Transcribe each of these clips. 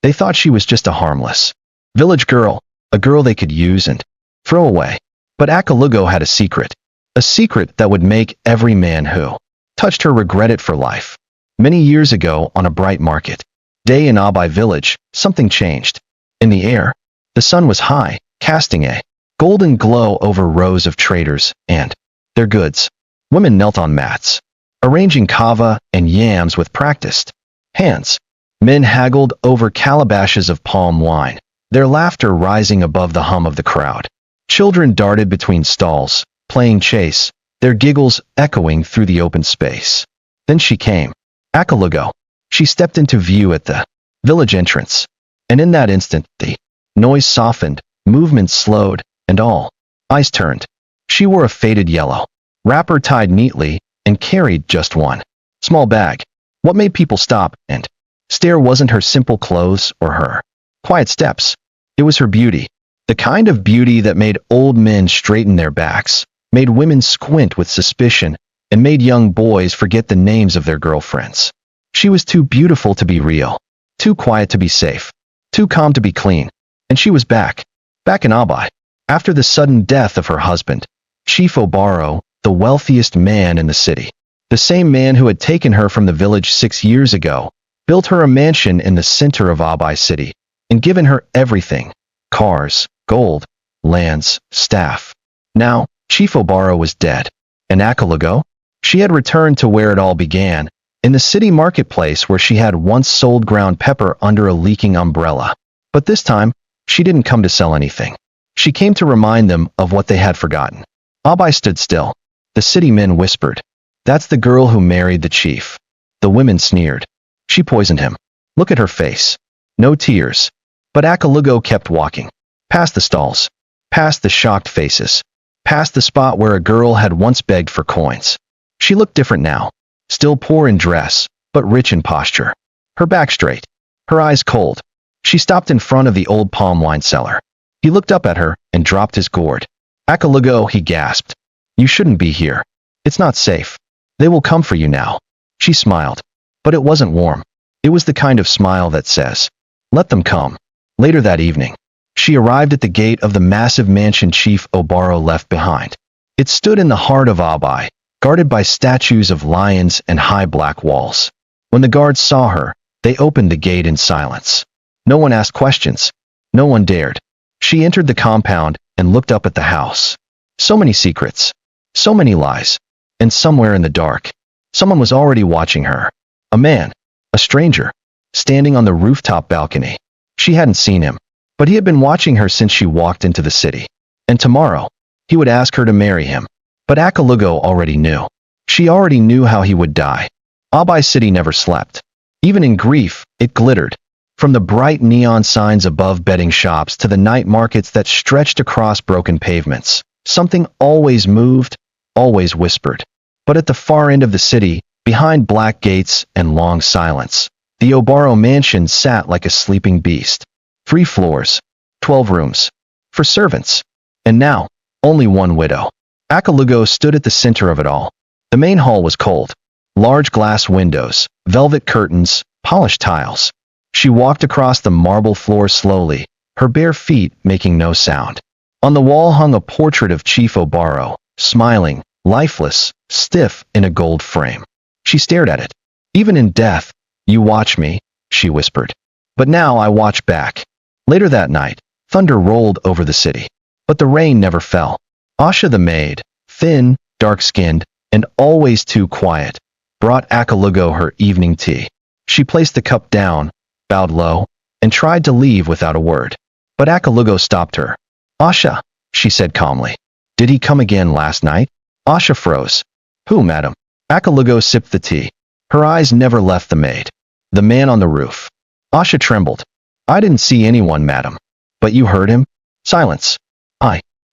They thought she was just a harmless village girl, a girl they could use and throw away. But Akalugo had a secret that would make every man who touched her regret it for life. Many years ago, on a bright market day in Abai village, something changed. In the air, the sun was high, casting a golden glow over rows of traders and their goods. Women knelt on mats, arranging kava and yams with practiced hands. Men haggled over calabashes of palm wine, their laughter rising above the hum of the crowd. Children darted between stalls, playing chase, their giggles echoing through the open space. Then she came. Akalugo. She stepped into view at the village entrance, and in that instant the noise softened, movement slowed, and all eyes turned. She wore a faded yellow wrapper tied neatly and carried just one small bag. What made people stop and stare wasn't her simple clothes or her quiet steps. It was her beauty, the kind of beauty that made old men straighten their backs, made women squint with suspicion, and made young boys forget the names of their girlfriends. She was too beautiful to be real, too quiet to be safe, too calm to be clean. And she was back in Abai. After the sudden death of her husband, Chief Obaro, the wealthiest man in the city, the same man who had taken her from the village 6 years ago, built her a mansion in the center of Abai city, and given her everything: cars, gold, lands, staff. Now, Chief Obaro was dead. And Akalugo? She had returned to where it all began, in the city marketplace where she had once sold ground pepper under a leaking umbrella. But this time, she didn't come to sell anything. She came to remind them of what they had forgotten. Abai stood still. The city men whispered, "That's the girl who married the chief." The women sneered. "She poisoned him. Look at her face." No tears. But Akalugo kept walking. Past the stalls. Past the shocked faces. Past the spot where a girl had once begged for coins. She looked different now. Still poor in dress, but rich in posture. Her back straight. Her eyes cold. She stopped in front of the old palm wine seller. He looked up at her and dropped his gourd. "Akalugo," he gasped. "You shouldn't be here. It's not safe. They will come for you now." She smiled. But it wasn't warm. It was the kind of smile that says, "Let them come." Later that evening, she arrived at the gate of the massive mansion Chief Obaro left behind. It stood in the heart of Abai, guarded by statues of lions and high black walls. When the guards saw her, they opened the gate in silence. No one asked questions. No one dared. She entered the compound and looked up at the house. So many secrets. So many lies. And somewhere in the dark, someone was already watching her. A man. A stranger. Standing on the rooftop balcony. She hadn't seen him, but he had been watching her since she walked into the city. And tomorrow, he would ask her to marry him. But Akalugo already knew. She already knew how he would die. Abai City never slept. Even in grief, it glittered. From the bright neon signs above betting shops to the night markets that stretched across broken pavements, something always moved, always whispered. But at the far end of the city, behind black gates and long silence, the Obaro mansion sat like a sleeping beast. 3 floors, 12 rooms, for servants. And now, only one widow. Akalugo stood at the center of it all. The main hall was cold. Large glass windows, velvet curtains, polished tiles. She walked across the marble floor slowly, her bare feet making no sound. On the wall hung a portrait of Chief Obaro, smiling, lifeless, stiff in a gold frame. She stared at it. "Even in death, you watch me," she whispered. But now I watch back. Later that night, thunder rolled over the city. But the rain never fell. Asha the maid, thin, dark-skinned, and always too quiet, brought Akalugo her evening tea. She placed the cup down, bowed low, and tried to leave without a word. But Akalugo stopped her. "Asha," she said calmly. "Did he come again last night?" Asha froze. "Who, madam?" Akalugo sipped the tea. Her eyes never left the maid. "The man on the roof." Asha trembled. "I didn't see anyone, madam." "But you heard him?" Silence.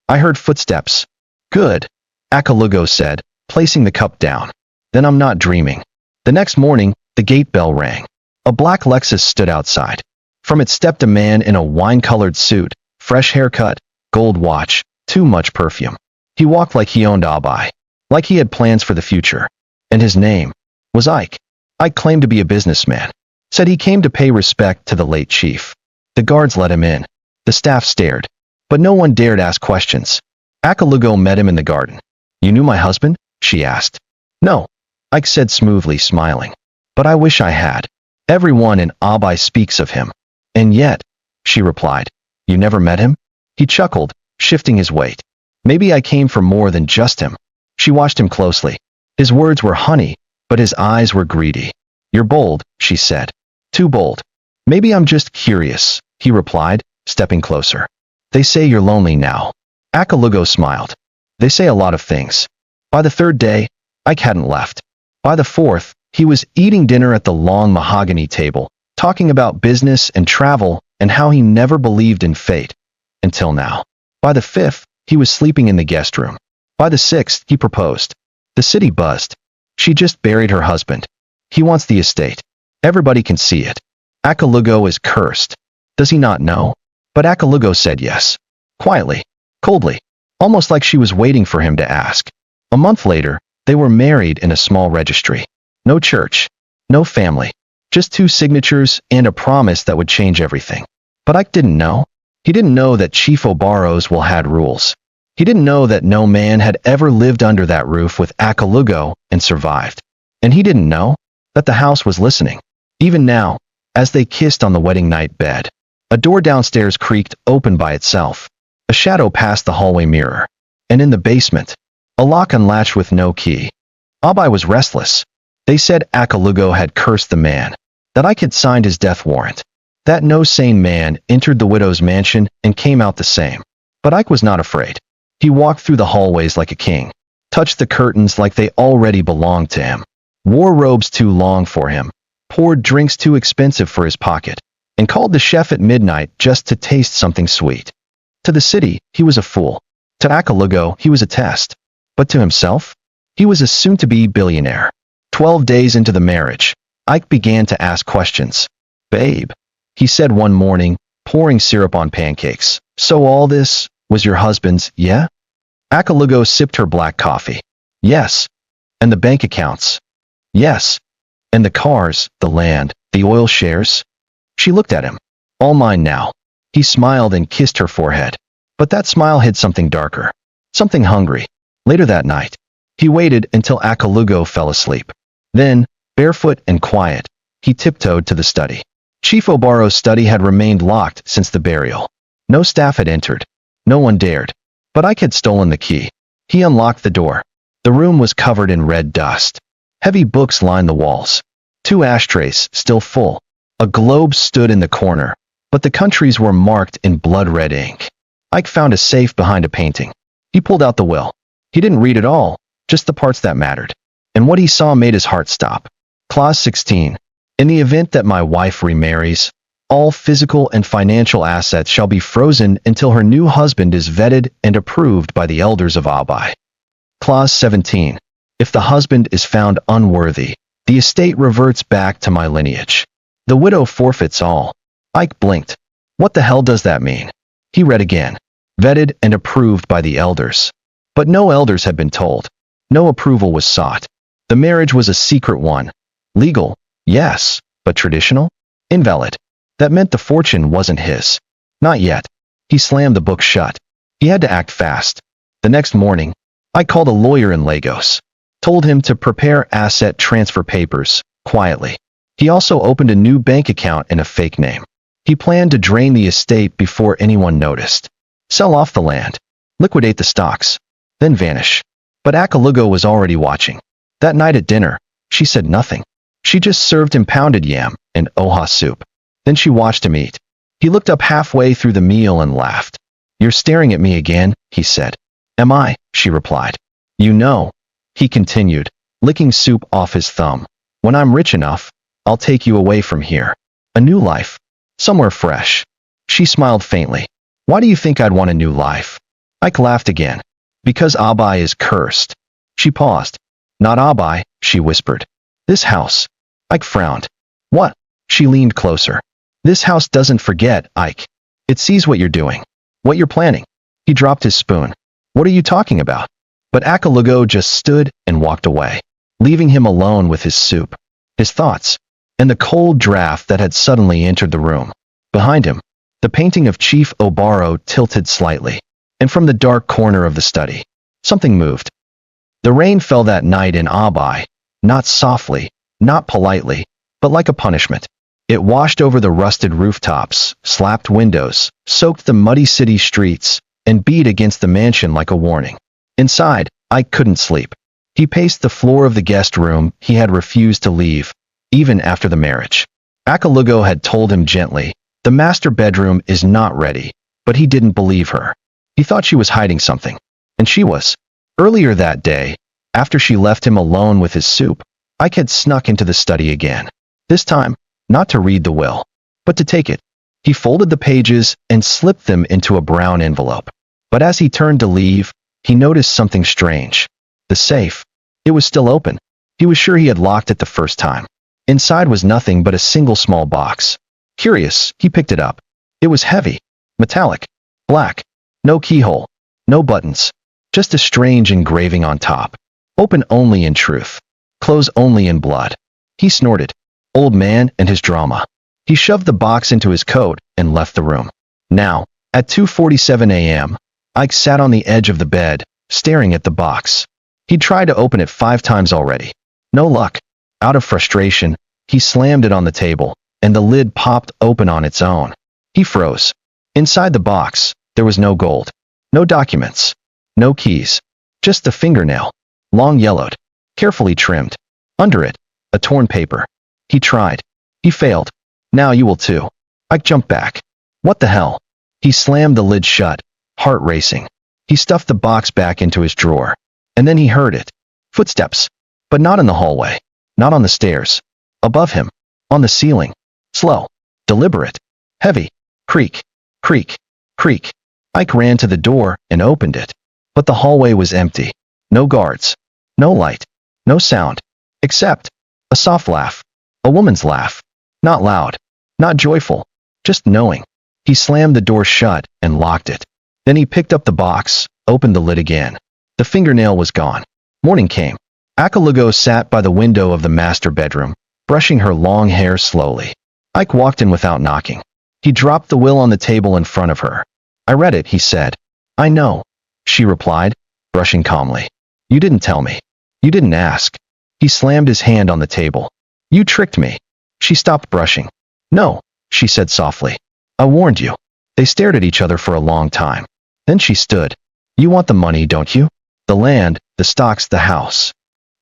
I heard footsteps." "Good," Akalugo said, placing the cup down. "Then I'm not dreaming." The next morning, the gate bell rang. A black Lexus stood outside. From it stepped a man in a wine-colored suit, fresh haircut, gold watch, too much perfume. He walked like he owned Abai, like he had plans for the future. And his name was Ike. Ike claimed to be a businessman. Said he came to pay respect to the late chief. The guards let him in. The staff stared. But no one dared ask questions. Akalugo met him in the garden. You knew my husband? She asked. No, Ike said smoothly, smiling. But I wish I had. Everyone in Abai speaks of him. And yet, she replied, you never met him? He chuckled, shifting his weight. Maybe I came for more than just him. She watched him closely. His words were honey, but his eyes were greedy. You're bold, she said. Too bold. Maybe I'm just curious, he replied, stepping closer. They say you're lonely now. Akalugo smiled. They say a lot of things. By the third day, Ike hadn't left. By the fourth, he was eating dinner at the long mahogany table, talking about business and travel and how he never believed in fate. Until now. By the fifth, he was sleeping in the guest room. By the sixth, he proposed. The city buzzed. She just buried her husband. He wants the estate. Everybody can see it. Akalugo is cursed. Does he not know? But Akalugo said yes. Quietly. Coldly. Almost like she was waiting for him to ask. A month later, they were married in a small registry. No church. No family. Just 2 signatures and a promise that would change everything. But Ike didn't know. He didn't know that Chief Obaro's will had rules. He didn't know that no man had ever lived under that roof with Akalugo and survived. And he didn't know that the house was listening. Even now, as they kissed on the wedding night bed, a door downstairs creaked open by itself. A shadow passed the hallway mirror. And in the basement, a lock unlatched with no key. Abai was restless. They said Akalugo had cursed the man, that Ike had signed his death warrant, that no sane man entered the widow's mansion and came out the same. But Ike was not afraid. He walked through the hallways like a king, touched the curtains like they already belonged to him, wore robes too long for him, poured drinks too expensive for his pocket, and called the chef at midnight just to taste something sweet. To the city, he was a fool. To Akalugo, he was a test. But to himself, he was a soon-to-be billionaire. 12 days into the marriage, Ike began to ask questions. Babe, he said one morning, pouring syrup on pancakes. So all this was your husband's, yeah? Akalugo sipped her black coffee. Yes. And the bank accounts? Yes. And the cars, the land, the oil shares? She looked at him. All mine now. He smiled and kissed her forehead. But that smile hid something darker. Something hungry. Later that night, he waited until Akalugo fell asleep. Then, barefoot and quiet, he tiptoed to the study. Chief Obaro's study had remained locked since the burial. No staff had entered. No one dared. But Ike had stolen the key. He unlocked the door. The room was covered in red dust. Heavy books lined the walls. 2 ashtrays, still full. A globe stood in the corner, but the countries were marked in blood-red ink. Ike found a safe behind a painting. He pulled out the will. He didn't read it all, just the parts that mattered. And what he saw made his heart stop. Clause 16. In the event that my wife remarries, all physical and financial assets shall be frozen until her new husband is vetted and approved by the elders of Abai. Clause 17. If the husband is found unworthy, the estate reverts back to my lineage. The widow forfeits all. Ike blinked. What the hell does that mean? He read again. Vetted and approved by the elders. But no elders had been told. No approval was sought. The marriage was a secret one. Legal, yes, but traditional? Invalid. That meant the fortune wasn't his. Not yet. He slammed the book shut. He had to act fast. The next morning, I called a lawyer in Lagos. Told him to prepare asset transfer papers, quietly. He also opened a new bank account in a fake name. He planned to drain the estate before anyone noticed. Sell off the land. Liquidate the stocks. Then vanish. But Akalugo was already watching. That night at dinner, she said nothing. She just served him pounded yam and oha soup. Then she watched him eat. He looked up halfway through the meal and laughed. You're staring at me again, he said. Am I? She replied. You know, he continued, licking soup off his thumb. When I'm rich enough, I'll take you away from here. A new life. Somewhere fresh. She smiled faintly. Why do you think I'd want a new life? Ike laughed again. Because Abai is cursed. She paused. Not Abai, she whispered. This house. Ike frowned. What? She leaned closer. This house doesn't forget, Ike. It sees what you're doing. What you're planning. He dropped his spoon. What are you talking about? But Akalugo just stood and walked away, leaving him alone with his soup. His thoughts. and the cold draft that had suddenly entered the room. Behind him, the painting of Chief Obaro tilted slightly, and from the dark corner of the study, something moved. The rain fell that night in Abai, not softly, not politely, but like a punishment. It washed over the rusted rooftops, slapped windows, soaked the muddy city streets, and beat against the mansion like a warning. Inside, Ike couldn't sleep. He paced the floor of the guest room he had refused to leave, even after the marriage. Akalugo had told him gently, the master bedroom is not ready, but he didn't believe her. He thought she was hiding something. And she was. Earlier that day, after she left him alone with his soup, Ike had snuck into the study again. This time, not to read the will, but to take it. He folded the pages and slipped them into a brown envelope. But as he turned to leave, he noticed something strange. The safe. It was still open. He was sure he had locked it the first time. Inside was nothing but a single small box. Curious, he picked it up. It was heavy, metallic, black, no keyhole, no buttons, just a strange engraving on top. Open only in truth, close only in blood. He snorted. Old man and his drama. He shoved the box into his coat and left the room. Now, at 2:47 a.m., Ike sat on the edge of the bed, staring at the box. He'd tried to open it 5 times already. No luck. Out of frustration, he slammed it on the table, and the lid popped open on its own. He froze. Inside the box, there was no gold, no documents, no keys, just a fingernail, long yellowed, carefully trimmed. Under it, a torn paper. He tried. He failed. Now you will too. Ike jumped back. What the hell? He slammed the lid shut, heart racing. He stuffed the box back into his drawer. And then he heard it. Footsteps. But not in the hallway. Not on the stairs. Above him. On the ceiling. Slow. Deliberate. Heavy. Creak. Creak. Creak. Ike ran to the door and opened it. But the hallway was empty. No guards. No light. No sound. Except a soft laugh. A woman's laugh. Not loud. Not joyful. Just knowing. He slammed the door shut and locked it. Then he picked up the box, opened the lid again. The fingernail was gone. Morning came. Akalugo sat by the window of the master bedroom, brushing her long hair slowly. Ike walked in without knocking. He dropped the will on the table in front of her. I read it, he said. I know, she replied, brushing calmly. You didn't tell me. You didn't ask. He slammed his hand on the table. You tricked me. She stopped brushing. No, she said softly. I warned you. They stared at each other for a long time. Then she stood. You want the money, don't you? The land, the stocks, the house.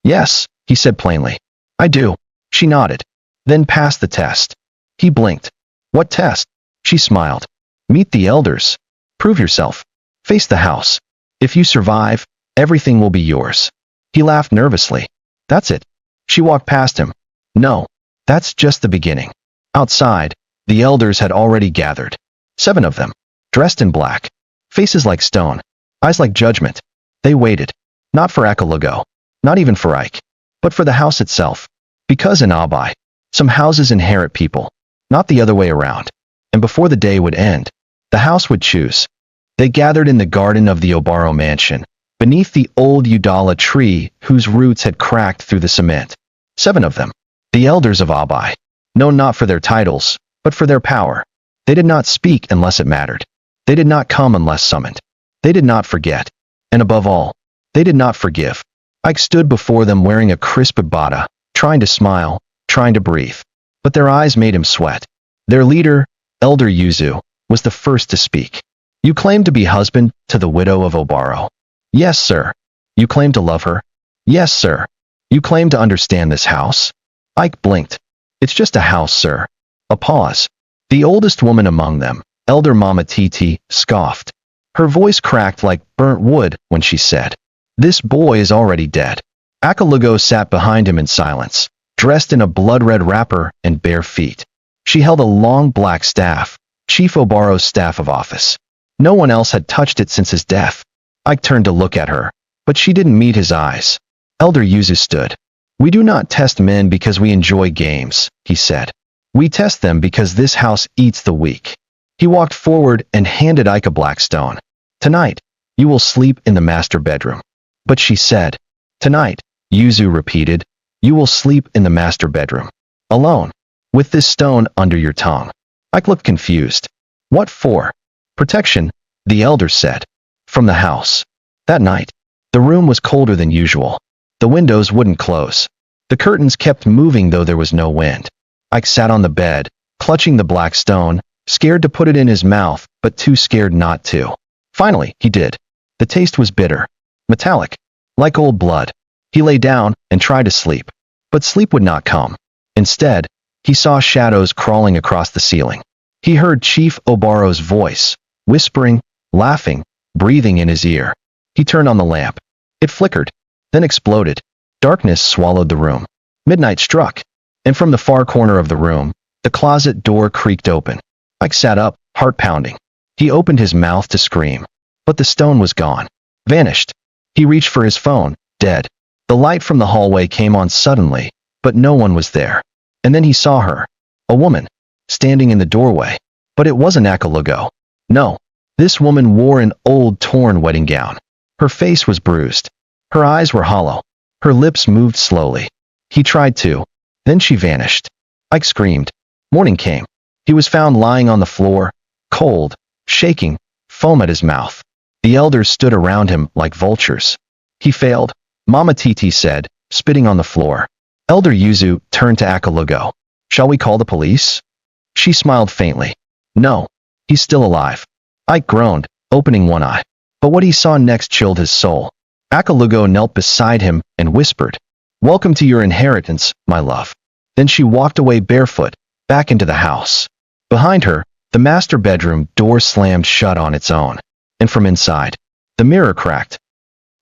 Yes, he said plainly. I do. She nodded. Then pass the test. He blinked. What test? She smiled. Meet the elders. Prove yourself. Face the house. If you survive, everything will be yours. He laughed nervously. That's it. She walked past him. No, that's just the beginning. Outside, the elders had already gathered. 7 of them, dressed in black. Faces like stone. Eyes like judgment. They waited. Not for Akalugo. Not even for Ike. But for the house itself. Because in Abai, some houses inherit people. Not the other way around. And before the day would end, the house would choose. They gathered in the garden of the Obaro mansion, beneath the old Udala tree whose roots had cracked through the cement. 7 of them. The elders of Abai. Known not for their titles, but for their power. They did not speak unless it mattered. They did not come unless summoned. They did not forget. And above all, they did not forgive. Ike stood before them wearing a crisp abata, trying to smile, trying to breathe. But their eyes made him sweat. Their leader, Elder Yuzu, was the first to speak. You claim to be husband to the widow of Obaro. Yes, sir. You claim to love her. Yes, sir. You claim to understand this house. Ike blinked. It's just a house, sir. A pause. The oldest woman among them, Elder Mama Titi, scoffed. Her voice cracked like burnt wood when she said, This boy is already dead. Akalugo sat behind him in silence, dressed in a blood-red wrapper and bare feet. She held a long black staff, Chief Obaro's staff of office. No one else had touched it since his death. Ike turned to look at her, but she didn't meet his eyes. Elder Yuzu stood. We do not test men because we enjoy games, he said. We test them because this house eats the weak. He walked forward and handed Ike a black stone. Tonight, you will sleep in the master bedroom. But she said, Tonight, Yuzu repeated, you will sleep in the master bedroom. Alone. with this stone under your tongue. Ike looked confused. What for? Protection, the elder said. From the house. That night, the room was colder than usual. The windows wouldn't close. The curtains kept moving though there was no wind. Ike sat on the bed, clutching the black stone, scared to put it in his mouth, but too scared not to. Finally, he did. The taste was bitter, metallic, like old blood. He lay down and tried to sleep, but sleep would not come. Instead, he saw shadows crawling across the ceiling. He heard Chief Obaro's voice, whispering, laughing, breathing in his ear. He turned on the lamp. It flickered, then exploded. Darkness swallowed the room. Midnight struck, and from the far corner of the room, the closet door creaked open. Ike sat up, heart pounding. He opened his mouth to scream, but the stone was gone. Vanished. He reached for his phone, dead. The light from the hallway came on suddenly, but no one was there. And then he saw her. A woman, standing in the doorway. But it wasn't Akalugo. No. This woman wore an old, torn wedding gown. Her face was bruised. Her eyes were hollow. Her lips moved slowly. He tried to. Then she vanished. Ike screamed. Morning came. He was found lying on the floor, cold, shaking, foam at his mouth. The elders stood around him like vultures. He failed, Mama Titi said, spitting on the floor. Elder Yuzu turned to Akalugo. Shall we call the police? She smiled faintly. No. He's still alive. Ike groaned, opening one eye. But what he saw next chilled his soul. Akalugo knelt beside him and whispered, Welcome to your inheritance, my love. Then she walked away barefoot, back into the house. Behind her, the master bedroom door slammed shut on its own. And from inside, the mirror cracked.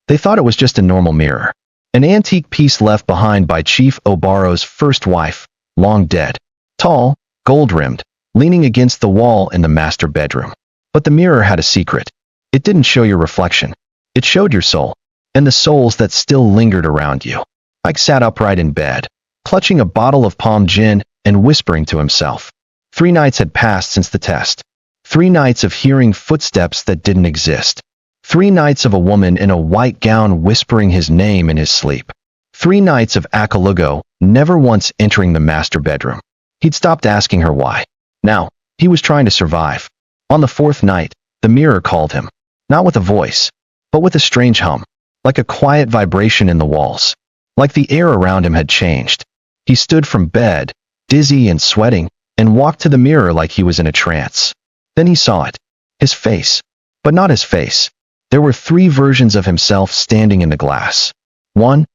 They thought it was just a normal mirror. An antique piece left behind by Chief Obaro's first wife, long dead. Tall, gold-rimmed, leaning against the wall in the master bedroom. But the mirror had a secret. It didn't show your reflection. It showed your soul, and the souls that still lingered around you. Ike sat upright in bed, clutching a bottle of palm gin and whispering to himself. 3 nights had passed since the test. 3 nights of hearing footsteps that didn't exist. 3 nights of a woman in a white gown whispering his name in his sleep. 3 nights of Akalugo never once entering the master bedroom. He'd stopped asking her why. Now, he was trying to survive. On the 4th night, the mirror called him. Not with a voice, but with a strange hum. Like a quiet vibration in the walls. Like the air around him had changed. He stood from bed, dizzy and sweating, and walked to the mirror like he was in a trance. Then he saw it. His face. But not his face. There were 3 versions of himself standing in the glass. One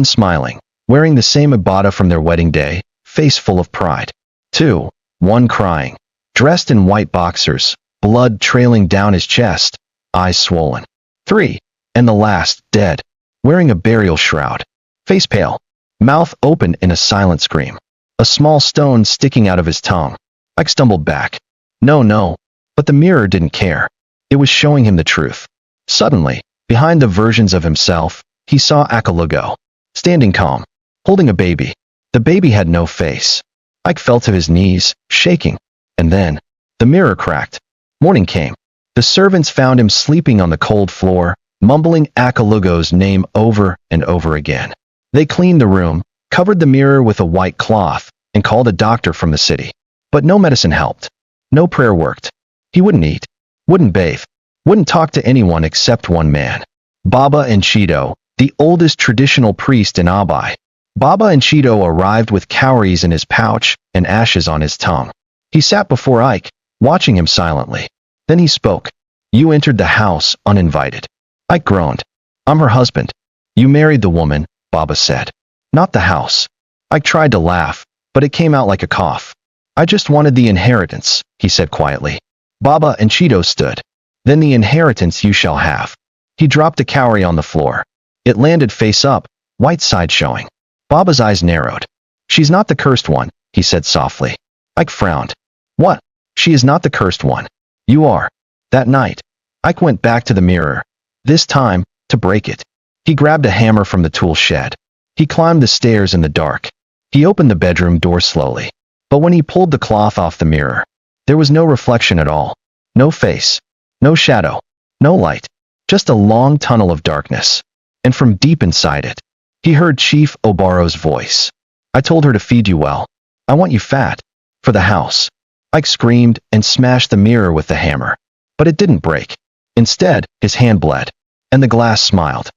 smiling, wearing the same abaya from their wedding day, face full of pride. 2, one crying, dressed in white boxers, blood trailing down his chest, eyes swollen. 3, and the last, dead, wearing a burial shroud, face pale, mouth open in a silent scream. A small stone sticking out of his tongue. Ike stumbled back. No, but the mirror didn't care. It was showing him the truth. Suddenly, behind the versions of himself, he saw Akalugo, standing calm, holding a baby. The baby had no face. Ike fell to his knees, shaking, and then, the mirror cracked. Morning came. The servants found him sleeping on the cold floor, mumbling Akalugo's name over and over again. They cleaned the room, covered the mirror with a white cloth, and called a doctor from the city. But no medicine helped. No prayer worked. He wouldn't eat, wouldn't bathe, wouldn't talk to anyone except one man. Baba Enchido, the oldest traditional priest in Abai. Baba Enchido arrived with cowries in his pouch and ashes on his tongue. He sat before Ike, watching him silently. Then he spoke. You entered the house uninvited. Ike groaned. I'm her husband. You married the woman, Baba said. Not the house. Ike tried to laugh, but it came out like a cough. I just wanted the inheritance, he said quietly. Baba Enchido stood. Then the inheritance you shall have. He dropped a cowrie on the floor. It landed face up, white side showing. Baba's eyes narrowed. She's not the cursed one, he said softly. Ike frowned. What? She is not the cursed one. You are. That night, Ike went back to the mirror. This time, to break it. He grabbed a hammer from the tool shed. He climbed the stairs in the dark. He opened the bedroom door slowly. But when he pulled the cloth off the mirror, there was no reflection at all. No face. No shadow. No light. Just a long tunnel of darkness. And from deep inside it, he heard Chief Obaro's voice. I told her to feed you well. I want you fat. For the house. Ike screamed and smashed the mirror with the hammer. But it didn't break. Instead, his hand bled. And the glass smiled.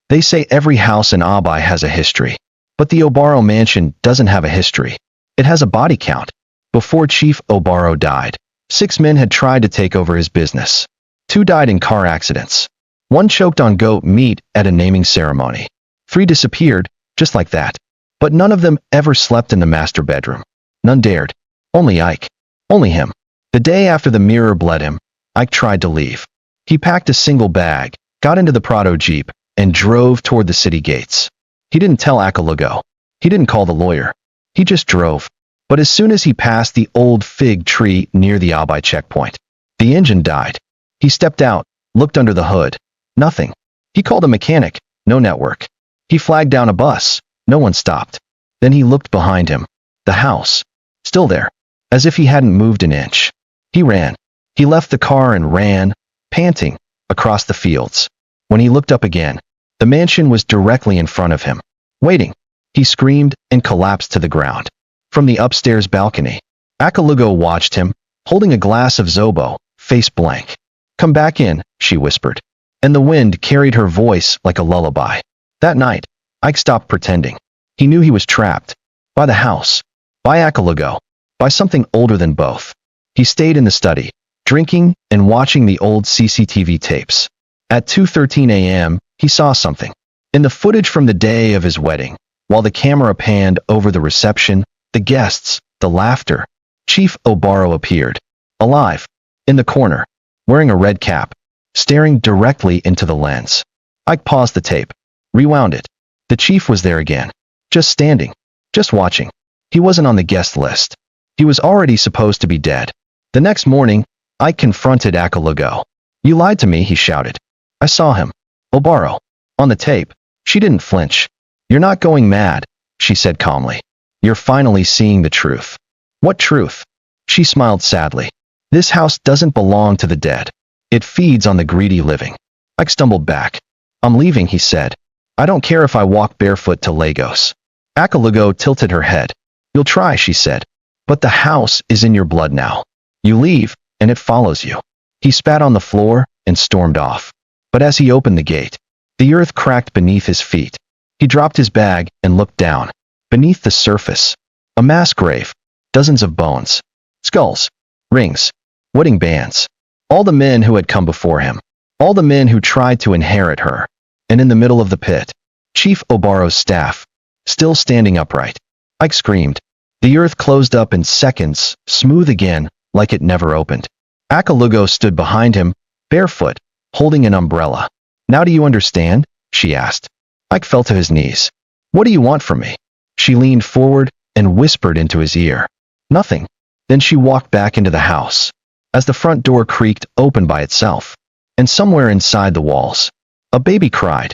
They say every house in Abai has a history. But the Obaro mansion doesn't have a history. It has a body count. Before Chief Obaro died, 6 men had tried to take over his business. 2 died in car accidents. 1 choked on goat meat at a naming ceremony. 3 disappeared, just like that. But none of them ever slept in the master bedroom. None dared. Only Ike. Only him. The day after the mirror bled him, Ike tried to leave. He packed a single bag, got into the Prado Jeep, and drove toward the city gates. He didn't tell Akalugo. He didn't call the lawyer. He just drove. But as soon as he passed the old fig tree near the Abai checkpoint, the engine died. He stepped out, looked under the hood. Nothing. He called a mechanic. No network. He flagged down a bus. No one stopped. Then he looked behind him. The house. Still there. As if he hadn't moved an inch. He ran. He left the car and ran, panting, across the fields. When he looked up again, the mansion was directly in front of him. Waiting. He screamed and collapsed to the ground. From the upstairs balcony, Akalugo watched him, holding a glass of Zobo, face blank. Come back in, she whispered. And the wind carried her voice like a lullaby. That night, Ike stopped pretending. He knew he was trapped. By the house. By Akalugo. By something older than both. He stayed in the study, drinking and watching the old CCTV tapes. At 2:13 a.m., he saw something. In the footage from the day of his wedding, while the camera panned over the reception, the guests, the laughter, Chief Obaro appeared. Alive. In the corner. Wearing a red cap. Staring directly into the lens. Ike paused the tape. Rewound it. The chief was there again. Just standing. Just watching. He wasn't on the guest list. He was already supposed to be dead. The next morning, Ike confronted Akalugo. You lied to me, he shouted. I saw him. Obaro. On the tape. She didn't flinch. You're not going mad, she said calmly. You're finally seeing the truth. What truth? She smiled sadly. This house doesn't belong to the dead. It feeds on the greedy living. Ike stumbled back. I'm leaving, he said. I don't care if I walk barefoot to Lagos. Akalugo tilted her head. You'll try, she said. But the house is in your blood now. You leave, and it follows you. He spat on the floor and stormed off. But as he opened the gate, the earth cracked beneath his feet. He dropped his bag and looked down. Beneath the surface, a mass grave, dozens of bones, skulls, rings, wedding bands. All the men who had come before him. All the men who tried to inherit her. And in the middle of the pit, Chief Obaro's staff, still standing upright. Ike screamed. The earth closed up in seconds, smooth again, like it never opened. Akalugo stood behind him, barefoot, holding an umbrella. Now do you understand? She asked. Ike fell to his knees. What do you want from me? She leaned forward and whispered into his ear. Nothing. Then she walked back into the house. As the front door creaked open by itself. And somewhere inside the walls, a baby cried.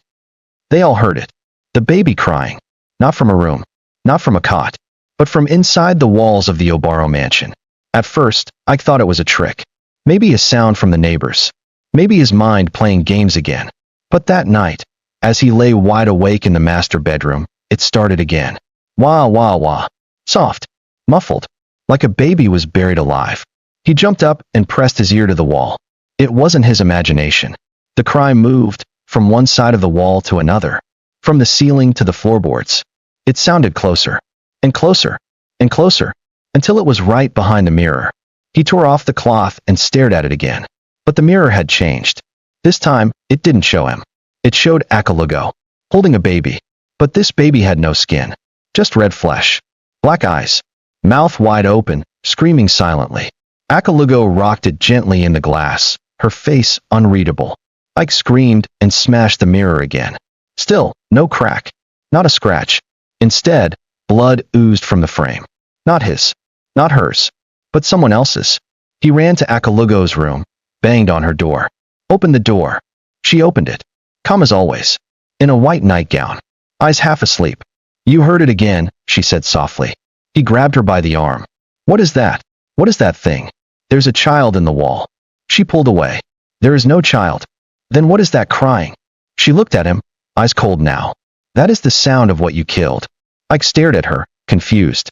They all heard it. The baby crying. Not from a room. Not from a cot. But from inside the walls of the Obaro mansion. At first, Ike thought it was a trick. Maybe a sound from the neighbors. Maybe his mind playing games again. But that night, as he lay wide awake in the master bedroom, it started again. Wah, wah, wah. Soft. Muffled. Like a baby was buried alive. He jumped up and pressed his ear to the wall. It wasn't his imagination. The cry moved, from one side of the wall to another. From the ceiling to the floorboards. It sounded closer. And closer. And closer. Until it was right behind the mirror. He tore off the cloth and stared at it again. But the mirror had changed. This time, it didn't show him. It showed Akalugo, holding a baby. But this baby had no skin. Just red flesh. Black eyes. Mouth wide open, screaming silently. Akalugo rocked it gently in the glass, her face unreadable. Ike screamed and smashed the mirror again. Still, no crack. Not a scratch. Instead, blood oozed from the frame. Not his. Not hers. But someone else's. He ran to Akalugo's room, banged on her door. Opened the door. She opened it. Calm as always. In a white nightgown. Eyes half asleep. You heard it again, she said softly. He grabbed her by the arm. What is that? What is that thing? There's a child in the wall. She pulled away. There is no child. Then what is that crying? She looked at him, eyes cold now. That is the sound of what you killed. Ike stared at her, confused.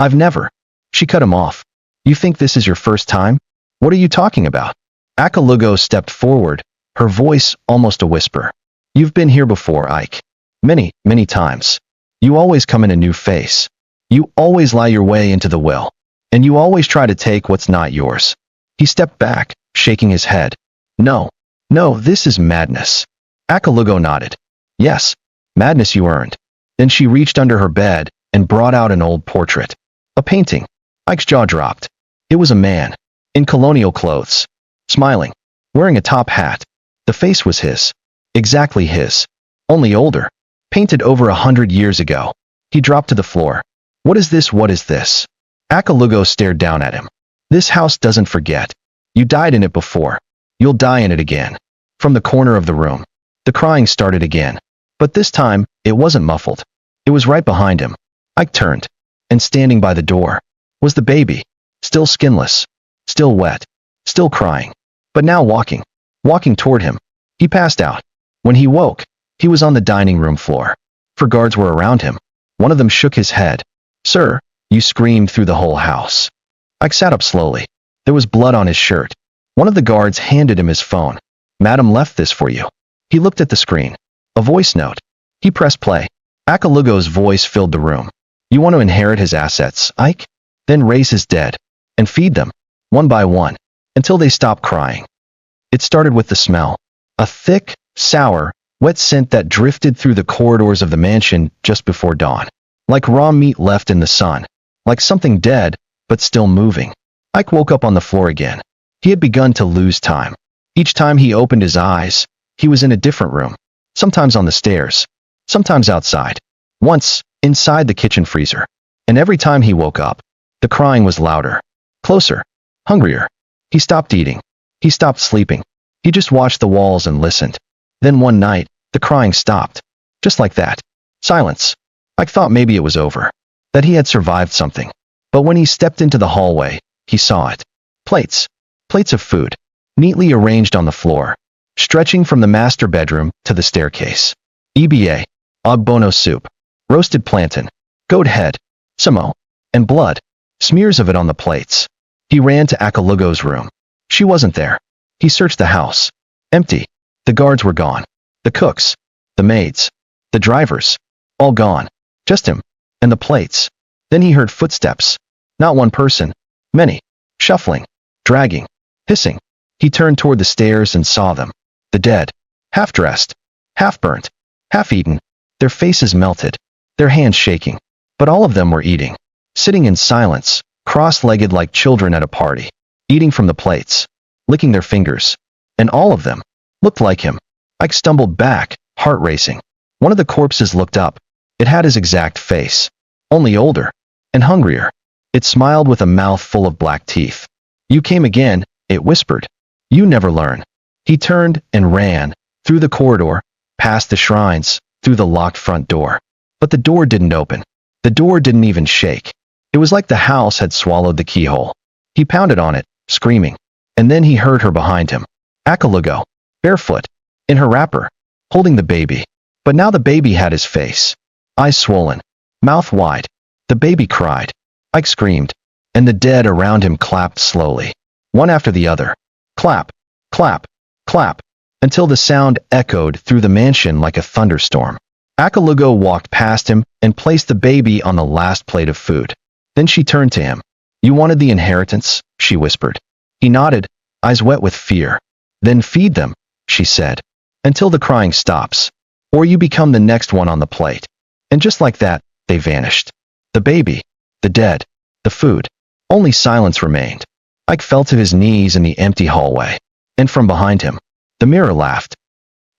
I've never. She cut him off. You think this is your first time? What are you talking about? Akalugo stepped forward, her voice almost a whisper. You've been here before, Ike. Many, many times. You always come in a new face. You always lie your way into the will. And you always try to take what's not yours. He stepped back, shaking his head. No, no, this is madness. Akalugo nodded. Yes, madness you earned. Then she reached under her bed and brought out an old portrait. A painting. Ike's jaw dropped. It was a man, in colonial clothes, smiling, wearing a top hat. The face was his. Exactly his. Only older. Painted over 100 years ago. He dropped to the floor. What is this? What is this? Akalugo stared down at him. This house doesn't forget. You died in it before. You'll die in it again. From the corner of the room, the crying started again. But this time, it wasn't muffled. It was right behind him. Ike turned, and standing by the door was the baby, still skinless, still wet, still crying, but now walking toward him. He passed out. When he woke, he was on the dining room floor. 4 guards were around him. One of them shook his head. Sir, you screamed through the whole house. Ike sat up slowly. There was blood on his shirt. One of the guards handed him his phone. Madam left this for you. He looked at the screen. A voice note. He pressed play. Akalugo's voice filled the room. You want to inherit his assets, Ike? Then raise his dead, and feed them, one by one, until they stop crying. It started with the smell. A thick, sour, wet scent that drifted through the corridors of the mansion just before dawn. Like raw meat left in the sun. Like something dead, but still moving. Ike woke up on the floor again. He had begun to lose time. Each time he opened his eyes, he was in a different room. Sometimes on the stairs. Sometimes outside. Once, inside the kitchen freezer. And every time he woke up, the crying was louder. Closer. Hungrier. He stopped eating. He stopped sleeping. He just watched the walls and listened. Then one night, the crying stopped. Just like that. Silence. Ike thought maybe it was over. That he had survived something. But when he stepped into the hallway, he saw it. Plates. Plates of food. Neatly arranged on the floor. Stretching from the master bedroom to the staircase. EBA. Ogbono soup. Roasted plantain. Goat head. Samo. And blood. Smears of it on the plates. He ran to Akalugo's room. She wasn't there. He searched the house. Empty. The guards were gone. The cooks. The maids. The drivers. All gone. Just him. And the plates. Then he heard footsteps. Not one person. Many. Shuffling. Dragging. Hissing. He turned toward the stairs and saw them. The dead. Half-dressed. Half-burnt. Half-eaten. Their faces melted. Their hands shaking. But all of them were eating. Sitting in silence, cross-legged like children at a party. Eating from the plates. Licking their fingers. And all of them looked like him. Ike stumbled back, heart racing. One of the corpses looked up. It had his exact face. Only older. And hungrier. It smiled with a mouth full of black teeth. You came again, it whispered. You never learn. He turned and ran, through the corridor, past the shrines, through the locked front door. But the door didn't open. The door didn't even shake. It was like the house had swallowed the keyhole. He pounded on it, screaming. And then he heard her behind him. Akalugo, barefoot, in her wrapper, holding the baby. But now the baby had his face. Eyes swollen, mouth wide. The baby cried. Ike screamed. And the dead around him clapped slowly. One after the other. Clap, clap, clap, until the sound echoed through the mansion like a thunderstorm. Akalugo walked past him and placed the baby on the last plate of food. Then she turned to him. You wanted the inheritance, she whispered. He nodded, eyes wet with fear. Then feed them, she said, until the crying stops, or you become the next one on the plate. And just like that, they vanished. The baby, the dead, the food. Only silence remained. Ike fell to his knees in the empty hallway. And from behind him, the mirror laughed.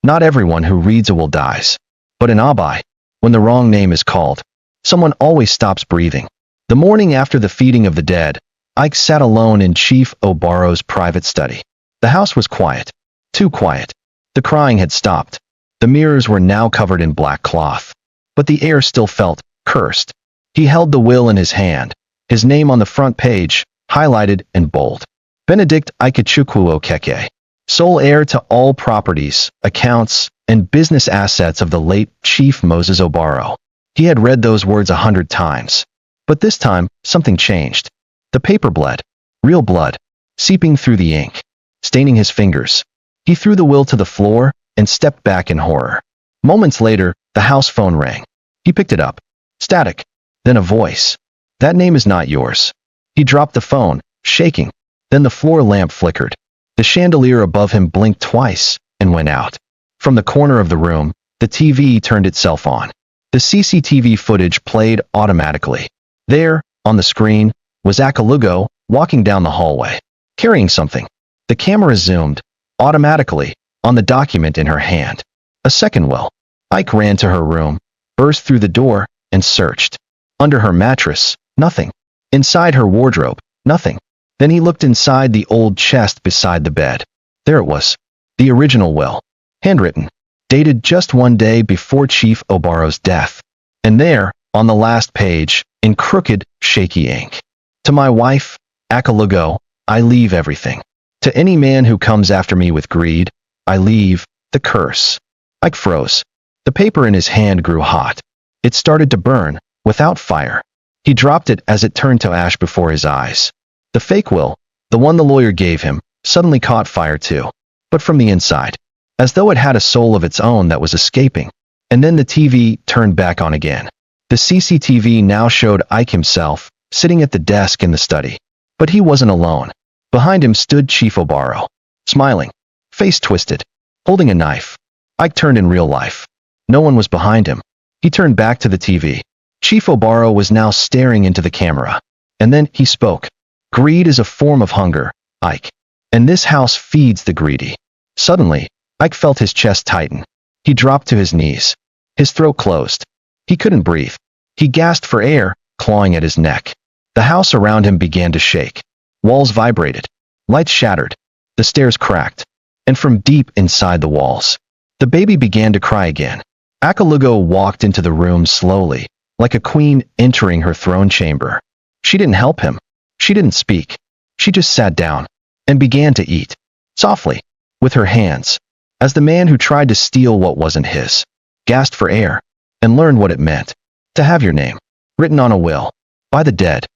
Not everyone who reads a will dies. But in Abai, when the wrong name is called, someone always stops breathing. The morning after the feeding of the dead, Ike sat alone in Chief Obaro's private study. The house was quiet. Too quiet. The crying had stopped. The mirrors were now covered in black cloth. But the air still felt cursed. He held the will in his hand, his name on the front page, highlighted in bold. Benedict Ikechukwu Okeke, sole heir to all properties, accounts, and business assets of the late Chief Moses Obaro. He had read those words 100 times. But this time, something changed. The paper bled. Real blood. Seeping through the ink. Staining his fingers. He threw the will to the floor and stepped back in horror. Moments later, the house phone rang. He picked it up. Static. Then a voice. That name is not yours. He dropped the phone, shaking. Then the floor lamp flickered. The chandelier above him blinked twice and went out. From the corner of the room, the TV turned itself on. The CCTV footage played automatically. There, on the screen, was Akalugo walking down the hallway, carrying something. The camera zoomed, automatically, on the document in her hand. A second will. Ike ran to her room, burst through the door, and searched. Under her mattress, nothing. Inside her wardrobe, nothing. Then he looked inside the old chest beside the bed. There it was. The original will. Handwritten. Dated just one day before Chief Obaro's death. And there, on the last page, in crooked, shaky ink. To my wife, Akalugo, I leave everything. To any man who comes after me with greed, I leave the curse. Ike froze. The paper in his hand grew hot. It started to burn, without fire. He dropped it as it turned to ash before his eyes. The fake will, the one the lawyer gave him, suddenly caught fire too. But from the inside. As though it had a soul of its own that was escaping. And then the TV turned back on again. The CCTV now showed Ike himself, sitting at the desk in the study. But he wasn't alone. Behind him stood Chief Obaro. Smiling. Face twisted. Holding a knife. Ike turned in real life. No one was behind him. He turned back to the TV. Chief Obaro was now staring into the camera. And then he spoke. Greed is a form of hunger, Ike. And this house feeds the greedy. Suddenly, Ike felt his chest tighten. He dropped to his knees. His throat closed. He couldn't breathe. He gasped for air, clawing at his neck. The house around him began to shake. Walls vibrated. Lights shattered. The stairs cracked. And from deep inside the walls, the baby began to cry again. Akalugo walked into the room slowly, like a queen entering her throne chamber. She didn't help him. She didn't speak. She just sat down and began to eat, softly, with her hands, as the man who tried to steal what wasn't his, gasped for air, and learned what it meant to have your name written on a will by the dead.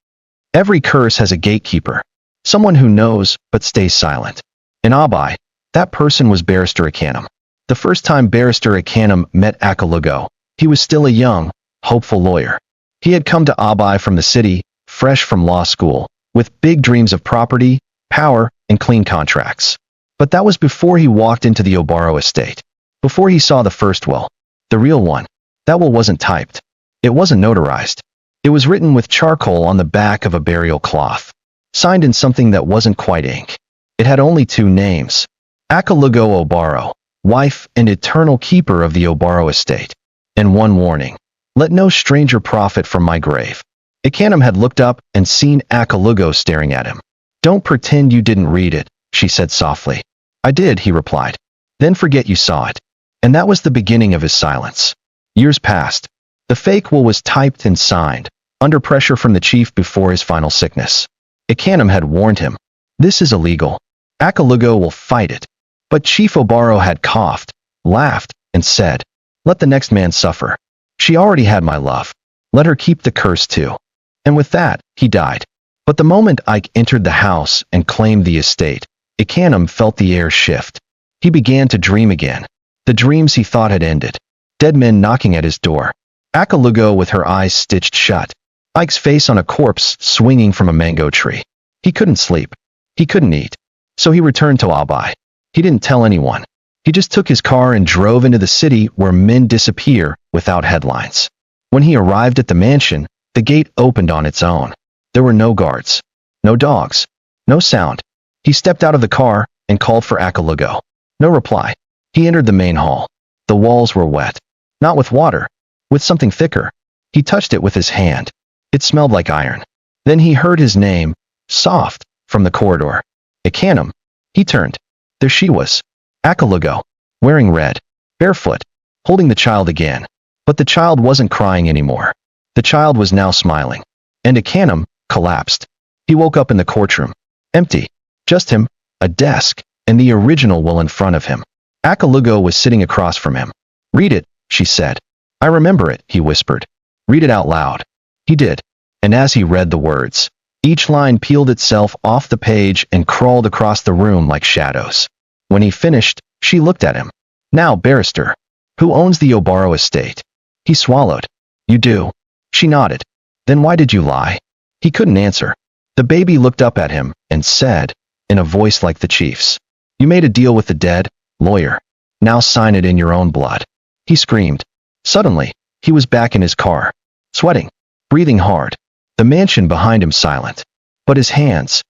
Every curse has a gatekeeper, someone who knows but stays silent. In Abai, that person was Barrister Akanum. The first time Barrister Akanum met Akalugo, he was still a young, hopeful lawyer. He had come to Abai from the city, fresh from law school, with big dreams of property, power, and clean contracts. But that was before he walked into the Obaro estate. Before he saw the first will. The real one. That will wasn't typed. It wasn't notarized. It was written with charcoal on the back of a burial cloth. Signed in something that wasn't quite ink. It had only two names. Akalugo Obaro, wife and eternal keeper of the Obaro estate. And one warning. Let no stranger profit from my grave. Akanum had looked up and seen Akalugo staring at him. Don't pretend you didn't read it, she said softly. I did, he replied. Then forget you saw it. And that was the beginning of his silence. Years passed. The fake will was typed and signed, under pressure from the chief before his final sickness. Akanum had warned him. This is illegal. Akalugo will fight it. But Chief Obaro had coughed, laughed, and said, let the next man suffer. She already had my love. Let her keep the curse too. And with that, he died. But the moment Ike entered the house and claimed the estate, Akanum felt the air shift. He began to dream again. The dreams he thought had ended. Dead men knocking at his door. Akalugo with her eyes stitched shut. Ike's face on a corpse swinging from a mango tree. He couldn't sleep. He couldn't eat. So he returned to Abai. He didn't tell anyone. He just took his car and drove into the city where men disappear without headlines. When he arrived at the mansion, the gate opened on its own. There were no guards. No dogs. No sound. He stepped out of the car and called for Akalugo. No reply. He entered the main hall. The walls were wet. Not with water. With something thicker. He touched it with his hand. It smelled like iron. Then he heard his name, soft, from the corridor. Akanum. He turned. There she was. Akalugo. Wearing red. Barefoot. Holding the child again. But the child wasn't crying anymore. The child was now smiling. And Akanum collapsed. He woke up in the courtroom. Empty. Just him, a desk, and the original will in front of him. Akalugo was sitting across from him. Read it, she said. I remember it, he whispered. Read it out loud. He did. and as he read the words, each line peeled itself off the page and crawled across the room like shadows. When he finished, she looked at him. Now, barrister. Who owns the Obaro estate? He swallowed. You do. She nodded. Then why did you lie? He couldn't answer. The baby looked up at him and said, in a voice like the chief's, You made a deal with the dead, lawyer. Now sign it in your own blood. He screamed. Suddenly, he was back in his car, sweating, breathing hard, the mansion behind him silent. But his hands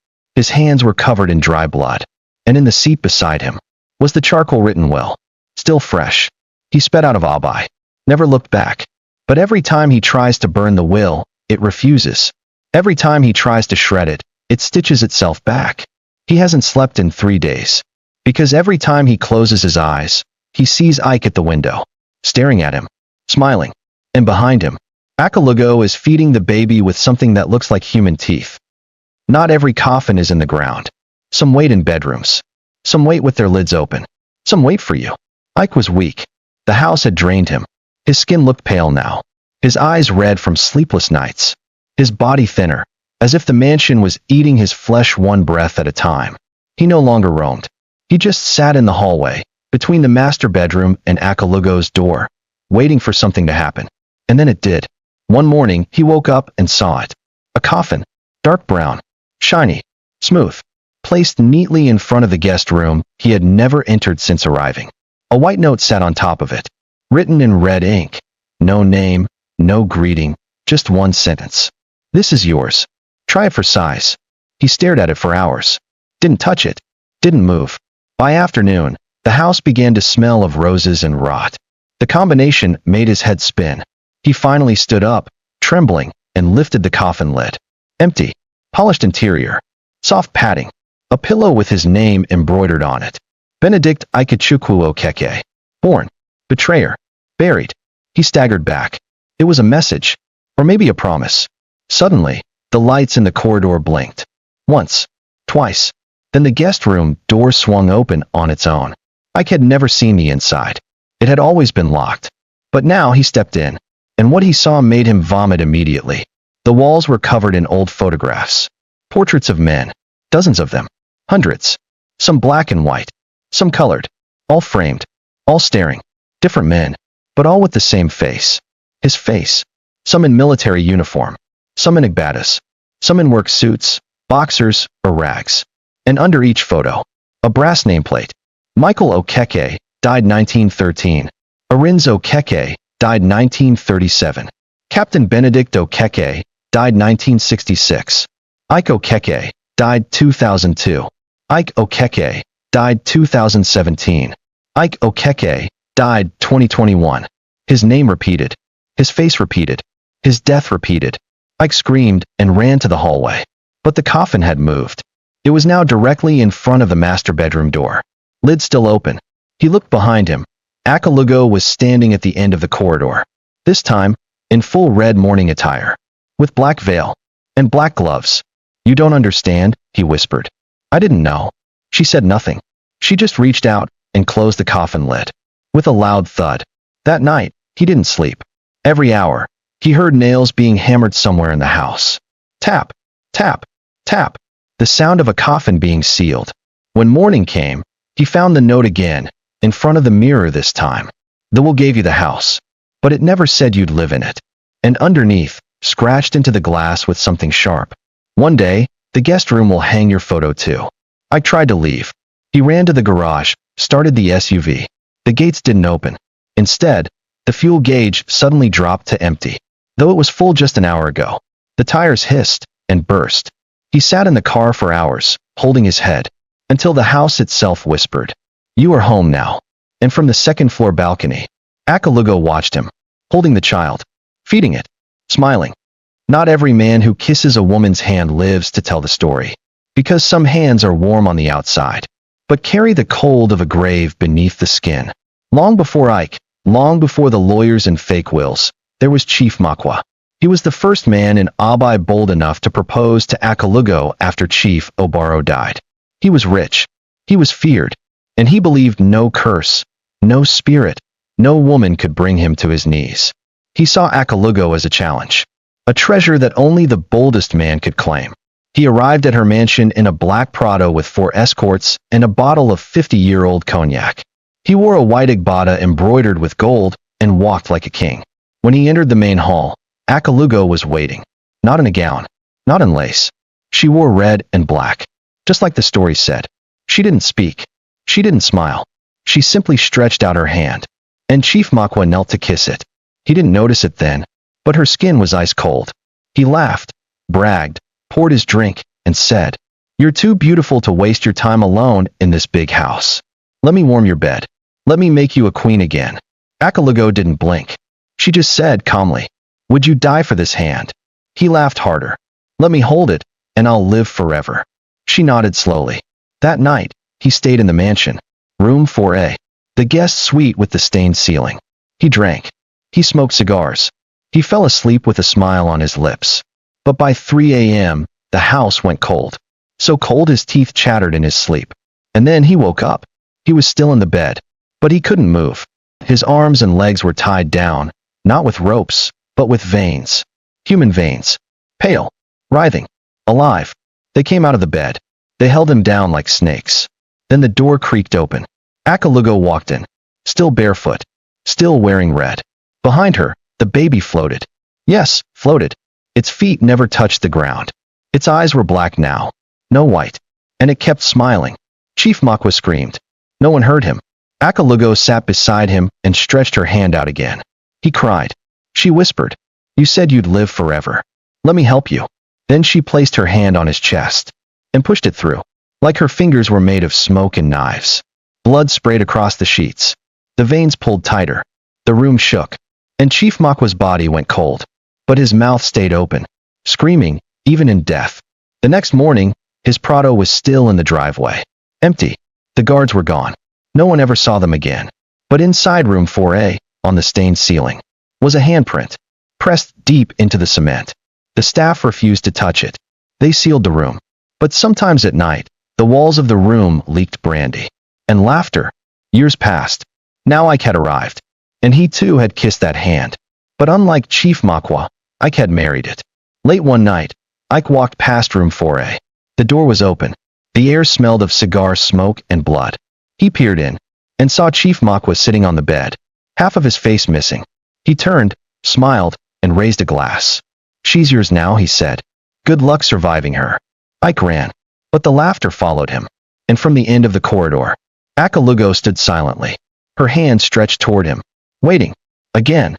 were covered in dry blood, and in the seat beside him was the charcoal-written will, still fresh. He sped out of Abai, never looked back. But every time he tries to burn the will, it refuses. Every time he tries to shred it, it stitches itself back. He hasn't slept in 3 days, because every time he closes his eyes, he sees Ike at the window, staring at him, smiling. And behind him, Akalugo is feeding the baby with something that looks like human teeth. Not every coffin is in the ground. Some wait in bedrooms. Some wait with their lids open. Some wait for you. Ike was weak. The house had drained him. His skin looked pale now. His eyes red from sleepless nights. His body thinner, as if the mansion was eating his flesh one breath at a time. He no longer roamed. He just sat in the hallway, between the master bedroom and Akalugo's door, waiting for something to happen. And then it did. One morning, he woke up and saw it. A coffin, dark brown, shiny, smooth, placed neatly in front of the guest room he had never entered since arriving. A white note sat on top of it, written in red ink. No name, no greeting, just one sentence. This is yours. Try it for size. He stared at it for hours. Didn't touch it. Didn't move. By afternoon, the house began to smell of roses and rot. The combination made his head spin. He finally stood up, trembling, and lifted the coffin lid. Empty. Polished interior. Soft padding. A pillow with his name embroidered on it. Benedict Ikechukwu Okeke. Born. Betrayer. Buried. He staggered back. It was a message. Or maybe a promise. Suddenly, the lights in the corridor blinked. Once. Twice. Then the guest room door swung open on its own. Ike had never seen the inside. It had always been locked. But now he stepped in, and what he saw made him vomit immediately. The walls were covered in old photographs. Portraits of men. Dozens of them. Hundreds. Some black and white. Some colored. All framed. All staring. Different men, but all with the same face. His face. Some in military uniform. Some in agbatas. Some in work suits, boxers, or rags. And under each photo, a brass nameplate. Michael Okeke, died 1913. Arinze Okeke, died 1937. Captain Benedict Okeke, died 1966. Ike Okeke, died 2002. Ike Okeke, died 2017. Ike Okeke, died 2021. His name repeated. His face repeated. His death repeated. Ike screamed and ran to the hallway. But the coffin had moved. It was now directly in front of the master bedroom door. Lid still open. He looked behind him. Akalugo was standing at the end of the corridor. This time, in full red morning attire. With black veil. And black gloves. You don't understand, he whispered. I didn't know. She said nothing. She just reached out and closed the coffin lid. With a loud thud. That night, he didn't sleep. Every hour, he heard nails being hammered somewhere in the house. Tap, tap, tap. The sound of a coffin being sealed. When morning came, he found the note again, in front of the mirror this time. The will gave you the house, but it never said you'd live in it. And underneath, scratched into the glass with something sharp. One day, the guest room will hang your photo too. I tried to leave. He ran to the garage, started the SUV. The gates didn't open. Instead, the fuel gauge suddenly dropped to empty. Though it was full just an hour ago. The tires hissed and burst. He sat in the car for hours, holding his head, until the house itself whispered, You are home now. And from the second-floor balcony, Akalugo watched him, holding the child, feeding it, smiling. Not every man who kisses a woman's hand lives to tell the story, because some hands are warm on the outside, but carry the cold of a grave beneath the skin. Long before Ike, long before the lawyers and fake wills, there was Chief Makwa. He was the first man in Abai bold enough to propose to Akalugo after Chief Obaro died. He was rich. He was feared. And he believed no curse, no spirit, no woman could bring him to his knees. He saw Akalugo as a challenge. a treasure that only the boldest man could claim. He arrived at her mansion in a black Prado with 4 escorts and a bottle of 50-year-old cognac. He wore a white agbada embroidered with gold and walked like a king. When he entered the main hall, Akalugo was waiting. Not in a gown, not in lace. She wore red and black, just like the story said. She didn't speak. She didn't smile. She simply stretched out her hand, and Chief Makwa knelt to kiss it. He didn't notice it then, but her skin was ice cold. He laughed, bragged, poured his drink, and said, "You're too beautiful to waste your time alone in this big house. Let me warm your bed. Let me make you a queen again." Akalugo didn't blink. She just said calmly, "Would you die for this hand?" He laughed harder. "Let me hold it, and I'll live forever." She nodded slowly. That night, he stayed in the mansion, room 4A, the guest suite with the stained ceiling. He drank. He smoked cigars. He fell asleep with a smile on his lips. But by 3 a.m., the house went cold. So cold his teeth chattered in his sleep. And then he woke up. He was still in the bed, but he couldn't move. His arms and legs were tied down, not with ropes, but with veins. Human veins. Pale. Writhing. Alive. They came out of the bed. They held him down like snakes. Then the door creaked open. Akalugo walked in. Still barefoot. Still wearing red. Behind her, the baby floated. Yes, floated. Its feet never touched the ground. Its eyes were black now. No white. And it kept smiling. Chief Makwa screamed. No one heard him. Akalugo sat beside him and stretched her hand out again. He cried. She whispered, "You said you'd live forever. Let me help you." Then she placed her hand on his chest and pushed it through, like her fingers were made of smoke and knives. Blood sprayed across the sheets. The veins pulled tighter. The room shook, and Chief Makwa's body went cold. But his mouth stayed open, screaming, even in death. The next morning, his Prado was still in the driveway. Empty. The guards were gone. No one ever saw them again. But inside room 4A, on the stained ceiling, was a handprint, pressed deep into the cement. The staff refused to touch it. They sealed the room. But sometimes at night, the walls of the room leaked brandy. And laughter. Years passed. Now Ike had arrived. And he too had kissed that hand. But unlike Chief Makwa, Ike had married it. Late one night, Ike walked past room 4A. The door was open. The air smelled of cigar smoke and blood. He peered in, and saw Chief Makwa sitting on the bed, half of his face missing. He turned, smiled, and raised a glass. "She's yours now," he said. "Good luck surviving her." Ike ran, but the laughter followed him. And from the end of the corridor, Akalugo stood silently, her hand stretched toward him, waiting. Again.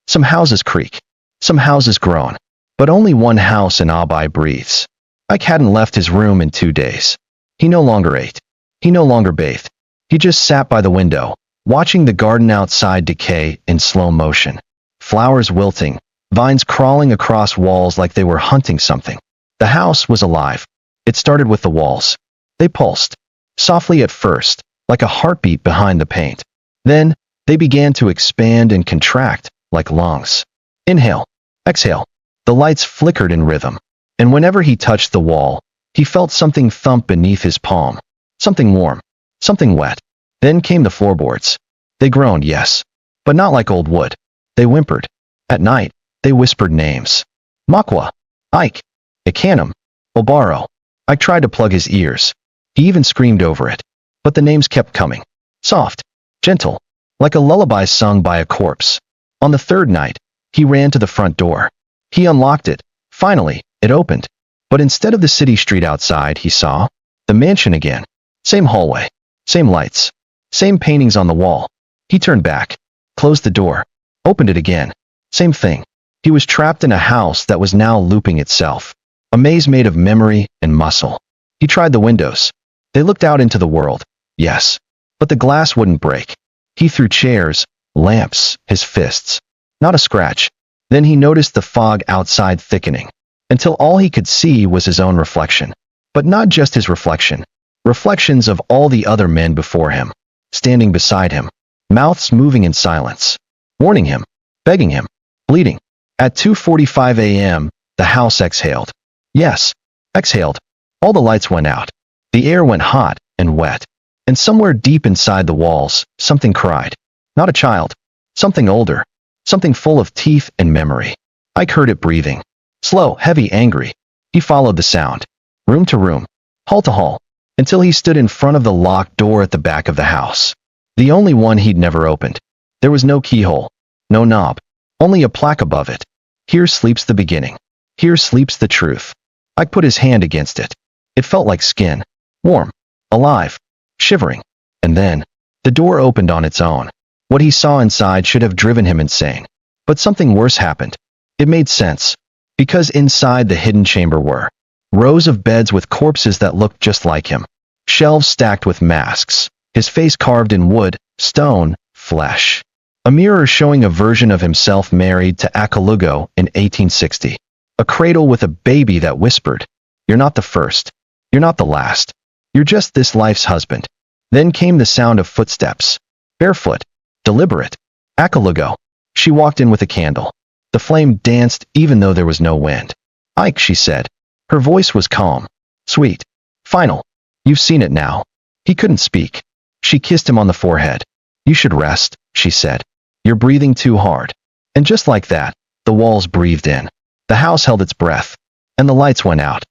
Some houses creak. Some houses groan. But only one house in Abai breathes. Ike hadn't left his room in 2 days. He no longer ate. He no longer bathed. He just sat by the window, watching the garden outside decay in slow motion. Flowers wilting, vines crawling across walls like they were hunting something. The house was alive. It started with the walls. They pulsed. Softly at first, like a heartbeat behind the paint. Then, they began to expand and contract, like lungs. Inhale. Exhale. The lights flickered in rhythm. And whenever he touched the wall, he felt something thump beneath his palm. Something warm. Something wet. Then came the floorboards. They groaned, yes. But not like old wood. They whimpered. At night, they whispered names. Makwa. Ike. Ikanum. Obaro. I tried to plug his ears. He even screamed over it. But the names kept coming. Soft. Gentle. Like a lullaby sung by a corpse. On the third night, he ran to the front door. He unlocked it. Finally, it opened. But instead of the city street outside, he saw the mansion again. Same hallway. Same lights. Same paintings on the wall. He turned back. Closed the door. Opened it again. Same thing. He was trapped in a house that was now looping itself. A maze made of memory and muscle. He tried the windows. They looked out into the world. Yes. But the glass wouldn't break. He threw chairs, lamps, his fists. Not a scratch. Then he noticed the fog outside thickening, until all he could see was his own reflection. But not just his reflection. Reflections of all the other men before him, standing beside him, mouths moving in silence, warning him, begging him, bleeding. At 2:45 a.m., the house exhaled. Yes, exhaled. All the lights went out. The air went hot and wet. And somewhere deep inside the walls, something cried. Not a child. Something older. Something full of teeth and memory. Ike heard it breathing. Slow, heavy, angry. He followed the sound. Room to room. Hall to hall. Until he stood in front of the locked door at the back of the house. The only one he'd never opened. There was no keyhole. No knob. Only a plaque above it. Here sleeps the beginning. Here sleeps the truth. Ike put his hand against it. It felt like skin. Warm. Alive. Shivering. And then, the door opened on its own. What he saw inside should have driven him insane. But something worse happened. It made sense. Because inside the hidden chamber were rows of beds with corpses that looked just like him. Shelves stacked with masks. His face carved in wood, stone, flesh. A mirror showing a version of himself married to Akalugo in 1860. A cradle with a baby that whispered, "You're not the first. You're not the last. You're just this life's husband." Then came the sound of footsteps. Barefoot. Deliberate. Akalugo. She walked in with a candle. The flame danced even though there was no wind. "Ike," she said. Her voice was calm. Sweet. Final. "You've seen it now." He couldn't speak. She kissed him on the forehead. "You should rest," she said. "You're breathing too hard." And just like that, the walls breathed in. The house held its breath. And the lights went out.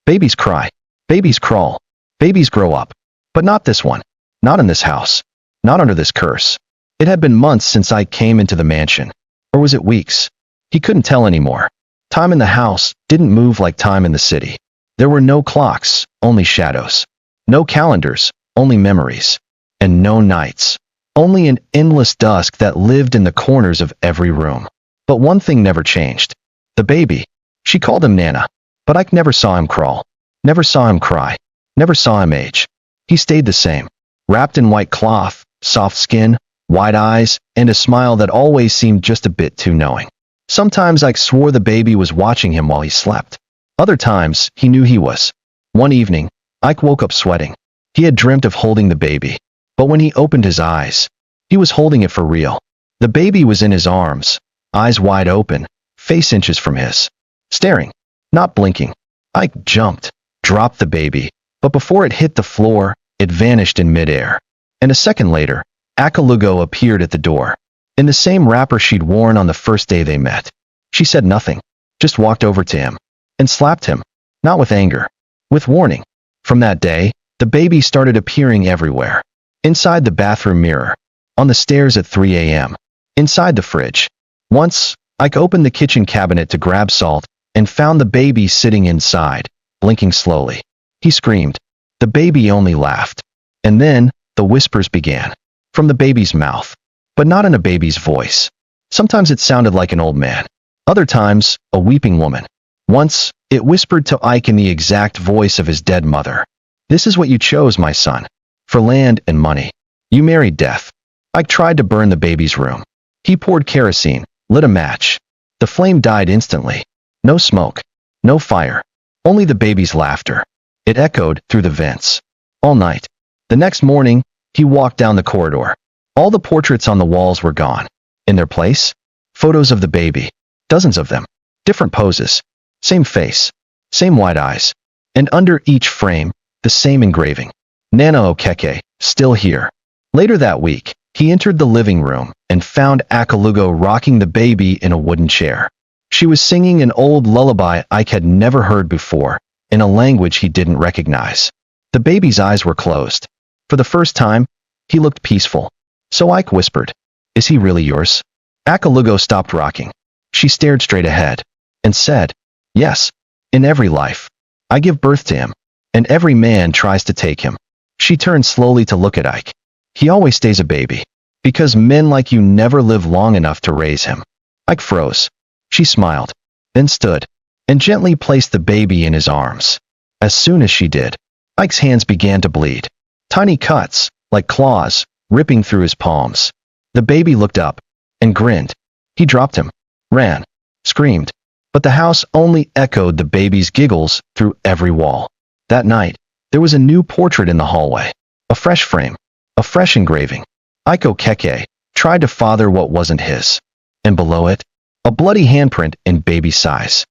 Babies cry. Babies crawl. Babies grow up. But not this one. Not in this house. Not under this curse. It had been months since I came into the mansion. Or was it weeks? He couldn't tell anymore. Time in the house didn't move like time in the city. There were no clocks, only shadows. No calendars, only memories. And no nights. Only an endless dusk that lived in the corners of every room. But one thing never changed. The baby. She called him Nana. But Ike never saw him crawl. Never saw him cry. Never saw him age. He stayed the same. Wrapped in white cloth, soft skin, wide eyes, and a smile that always seemed just a bit too knowing. Sometimes Ike swore the baby was watching him while he slept. Other times, he knew he was. One evening, Ike woke up sweating. He had dreamt of holding the baby. But when he opened his eyes, he was holding it for real. The baby was in his arms, eyes wide open, face inches from his. Staring, not blinking. Ike jumped, dropped the baby, but before it hit the floor, it vanished in midair. And a second later, Akalugo appeared at the door. In the same wrapper she'd worn on the first day they met. She said nothing, just walked over to him. And slapped him. Not with anger. With warning. From that day, the baby started appearing everywhere. Inside the bathroom mirror. On the stairs at 3 a.m. Inside the fridge. Once, Ike opened the kitchen cabinet to grab salt, and found the baby sitting inside, blinking slowly. He screamed. The baby only laughed. And then, the whispers began. From the baby's mouth. But not in a baby's voice. Sometimes it sounded like an old man. Other times, a weeping woman. Once, it whispered to Ike in the exact voice of his dead mother. "This is what you chose, my son. For land and money. You married death." Ike tried to burn the baby's room. He poured kerosene, lit a match. The flame died instantly. No smoke. No fire. Only the baby's laughter. It echoed through the vents. All night. The next morning, he walked down the corridor. All the portraits on the walls were gone. In their place, photos of the baby. Dozens of them. Different poses. Same face. Same wide eyes. And under each frame, the same engraving. Nana Okeke, still here. Later that week, he entered the living room and found Akalugo rocking the baby in a wooden chair. She was singing an old lullaby Ike had never heard before, in a language he didn't recognize. The baby's eyes were closed. For the first time, he looked peaceful. So Ike whispered, "Is he really yours?" Akalugo stopped rocking. She stared straight ahead and said, "Yes, in every life. I give birth to him, and every man tries to take him." She turned slowly to look at Ike. "He always stays a baby, because men like you never live long enough to raise him." Ike froze. She smiled, then stood, and gently placed the baby in his arms. As soon as she did, Ike's hands began to bleed. Tiny cuts, like claws, ripping through his palms. The baby looked up, and grinned. He dropped him, ran, screamed. But the house only echoed the baby's giggles through every wall. That night, there was a new portrait in the hallway. A fresh frame. A fresh engraving. Ike Okeke tried to father what wasn't his. And below it, a bloody handprint in baby size.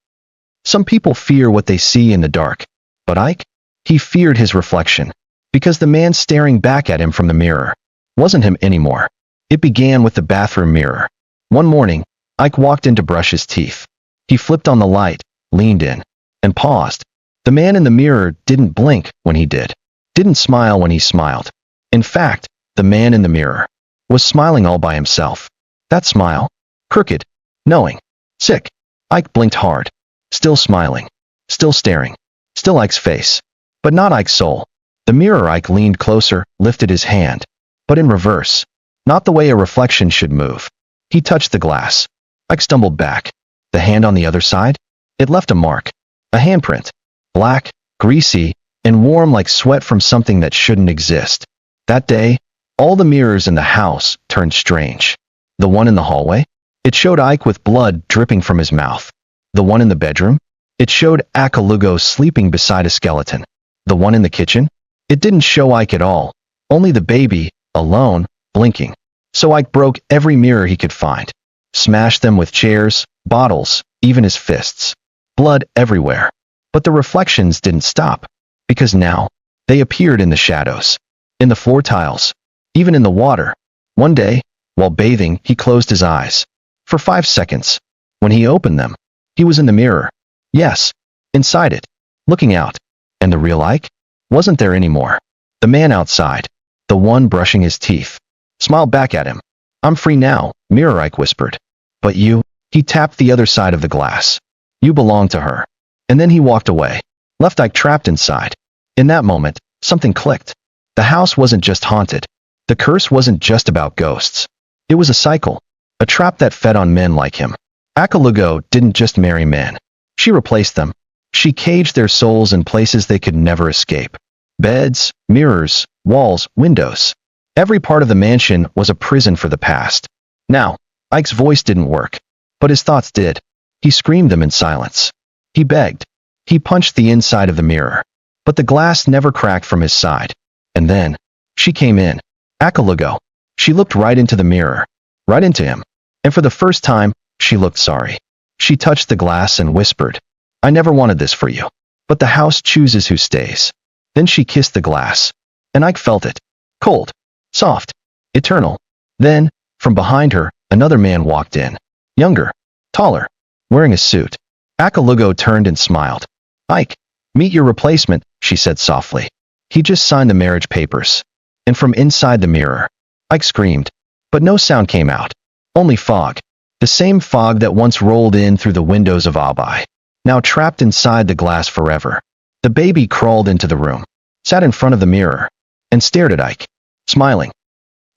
Some people fear what they see in the dark. But Ike? He feared his reflection. Because the man staring back at him from the mirror wasn't him anymore. It began with the bathroom mirror. One morning, Ike walked in to brush his teeth. He flipped on the light, leaned in, and paused. The man in the mirror didn't blink when he did, didn't smile when he smiled. In fact, the man in the mirror was smiling all by himself. That smile, crooked, knowing, sick. Ike blinked hard, still smiling, still staring, still Ike's face, but not Ike's soul. The mirror. Ike leaned closer, lifted his hand, but in reverse, not the way a reflection should move. He touched the glass. Ike stumbled back. The hand on the other side? It left a mark, a handprint, black, greasy, and warm like sweat from something that shouldn't exist. That day, all the mirrors in the house turned strange. The one in the hallway? It showed Ike with blood dripping from his mouth. The one in the bedroom? It showed Akka Lugo sleeping beside a skeleton. The one in the kitchen? It didn't show Ike at all, only the baby, alone, blinking. So Ike broke every mirror he could find, smashed them with chairs, bottles, even his fists. Blood everywhere. But the reflections didn't stop, because now, they appeared in the shadows, in the floor tiles, even in the water. One day, while bathing, he closed his eyes. For 5 seconds. When he opened them, he was in the mirror. Yes, inside it, looking out. And the real Ike wasn't there anymore. The man outside, the one brushing his teeth, smiled back at him. I'm free now, Mirror, Ike whispered. But you, he tapped the other side of the glass. You belong to her. And then he walked away, left Ike trapped inside. In that moment, something clicked. The house wasn't just haunted. The curse wasn't just about ghosts. It was a cycle, a trap that fed on men like him. Akka Lugo didn't just marry men. She replaced them. She caged their souls in places they could never escape. Beds, mirrors, walls, windows. Every part of the mansion was a prison for the past. Now, Ike's voice didn't work, but his thoughts did. He screamed them in silence. He begged. He punched the inside of the mirror. But the glass never cracked from his side. And then, she came in. Akka Lugo. She looked right into the mirror. Right into him. And for the first time, she looked sorry. She touched the glass and whispered, I never wanted this for you. But the house chooses who stays. Then she kissed the glass. And Ike felt it. Cold. Soft. Eternal. Then, from behind her, another man walked in. Younger. Taller. Wearing a suit. Akka Lugo turned and smiled. Ike, meet your replacement, she said softly. He just signed the marriage papers. And from inside the mirror, Ike screamed. But no sound came out. Only fog. The same fog that once rolled in through the windows of Abai. Now trapped inside the glass forever. The baby crawled into the room, sat in front of the mirror, and stared at Ike, smiling.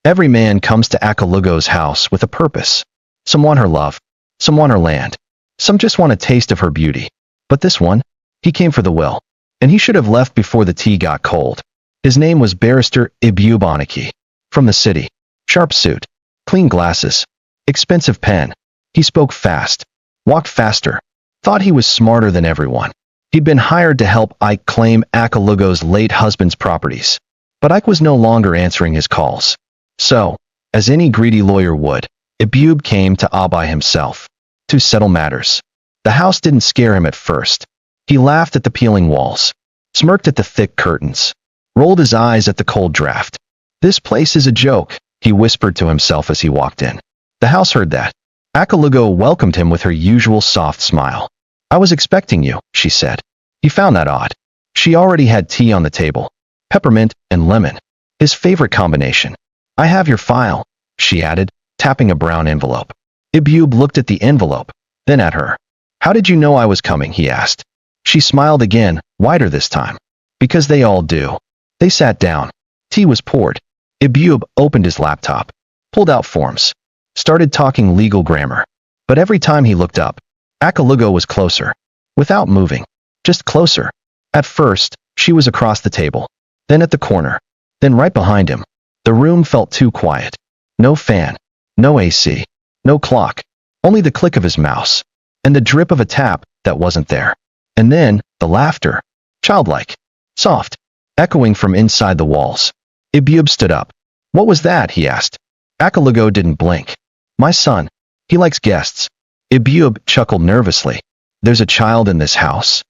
Every man comes to Akka Lugo's house with a purpose. Some want her love. Some want her land. Some just want a taste of her beauty. But this one, he came for the will. And he should have left before the tea got cold. His name was Barrister Ibube Oniki. From the city. Sharp suit. Clean glasses. Expensive pen. He spoke fast. Walked faster. Thought he was smarter than everyone. He'd been hired to help Ike claim Akka Lugo's late husband's properties. But Ike was no longer answering his calls. So, as any greedy lawyer would, Ibube came to Abai himself. To settle matters. The house didn't scare him at first. He laughed at the peeling walls. Smirked at the thick curtains. Rolled his eyes at the cold draft. This place is a joke, he whispered to himself as he walked in. The house heard that. Akka Lugo welcomed him with her usual soft smile. I was expecting you, she said. He found that odd. She already had tea on the table. Peppermint and lemon. His favorite combination. I have your file, she added, tapping a brown envelope. Ibube looked at the envelope, then at her. How did you know I was coming, he asked. She smiled again, wider this time. Because they all do. They sat down. Tea was poured. Ibube opened his laptop, pulled out forms, started talking legal grammar. But every time he looked up, Akka Lugo was closer. Without moving. Just closer. At first, she was across the table. Then at the corner. Then right behind him. The room felt too quiet. No fan. No AC. No clock. Only the click of his mouse. And the drip of a tap that wasn't there. And then, the laughter. Childlike. Soft. Echoing from inside the walls. Ibube stood up. What was that, he asked. Akka Lugo didn't blink. My son. He likes guests. Ibube chuckled nervously. There's a child in this house.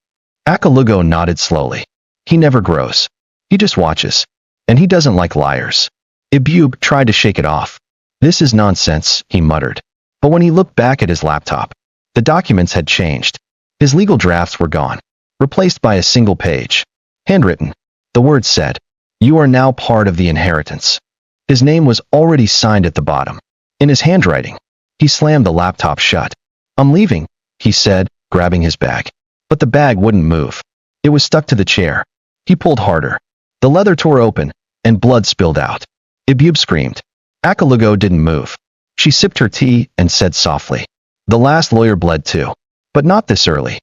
Akka Lugo nodded slowly. He never grows. He just watches. And he doesn't like liars. Ibube tried to shake it off. This is nonsense, he muttered. But when he looked back at his laptop, The documents had changed. His legal drafts were gone, replaced by a single page. Handwritten. The words said, "You are now part of the inheritance." His name was already signed at the bottom. In his handwriting. He slammed the laptop shut. "I'm leaving," he said, grabbing his bag. But the bag wouldn't move. It was stuck to the chair. He pulled harder. The leather tore open, and blood spilled out. Ibube screamed. Akalugo didn't move. She sipped her tea and said softly, "The last lawyer bled too. But not this early."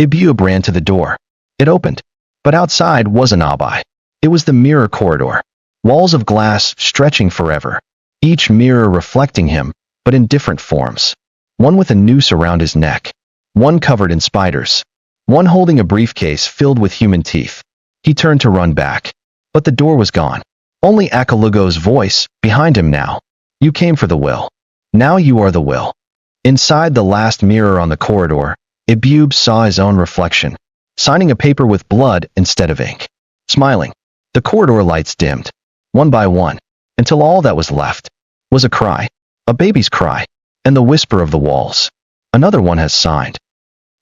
Ibube ran to the door. It opened. But outside wasn't Abai. It was the mirror corridor. Walls of glass stretching forever. Each mirror reflecting him, but in different forms. One with a noose around his neck. One covered in spiders. One holding a briefcase filled with human teeth. He turned to run back. But the door was gone. Only Akalugo's voice, behind him now. "You came for the will. Now you are the will." Inside the last mirror on the corridor, Ibube saw his own reflection, signing a paper with blood instead of ink. Smiling. The corridor lights dimmed, one by one, until all that was left was a cry, a baby's cry, and the whisper of the walls. Another one has signed.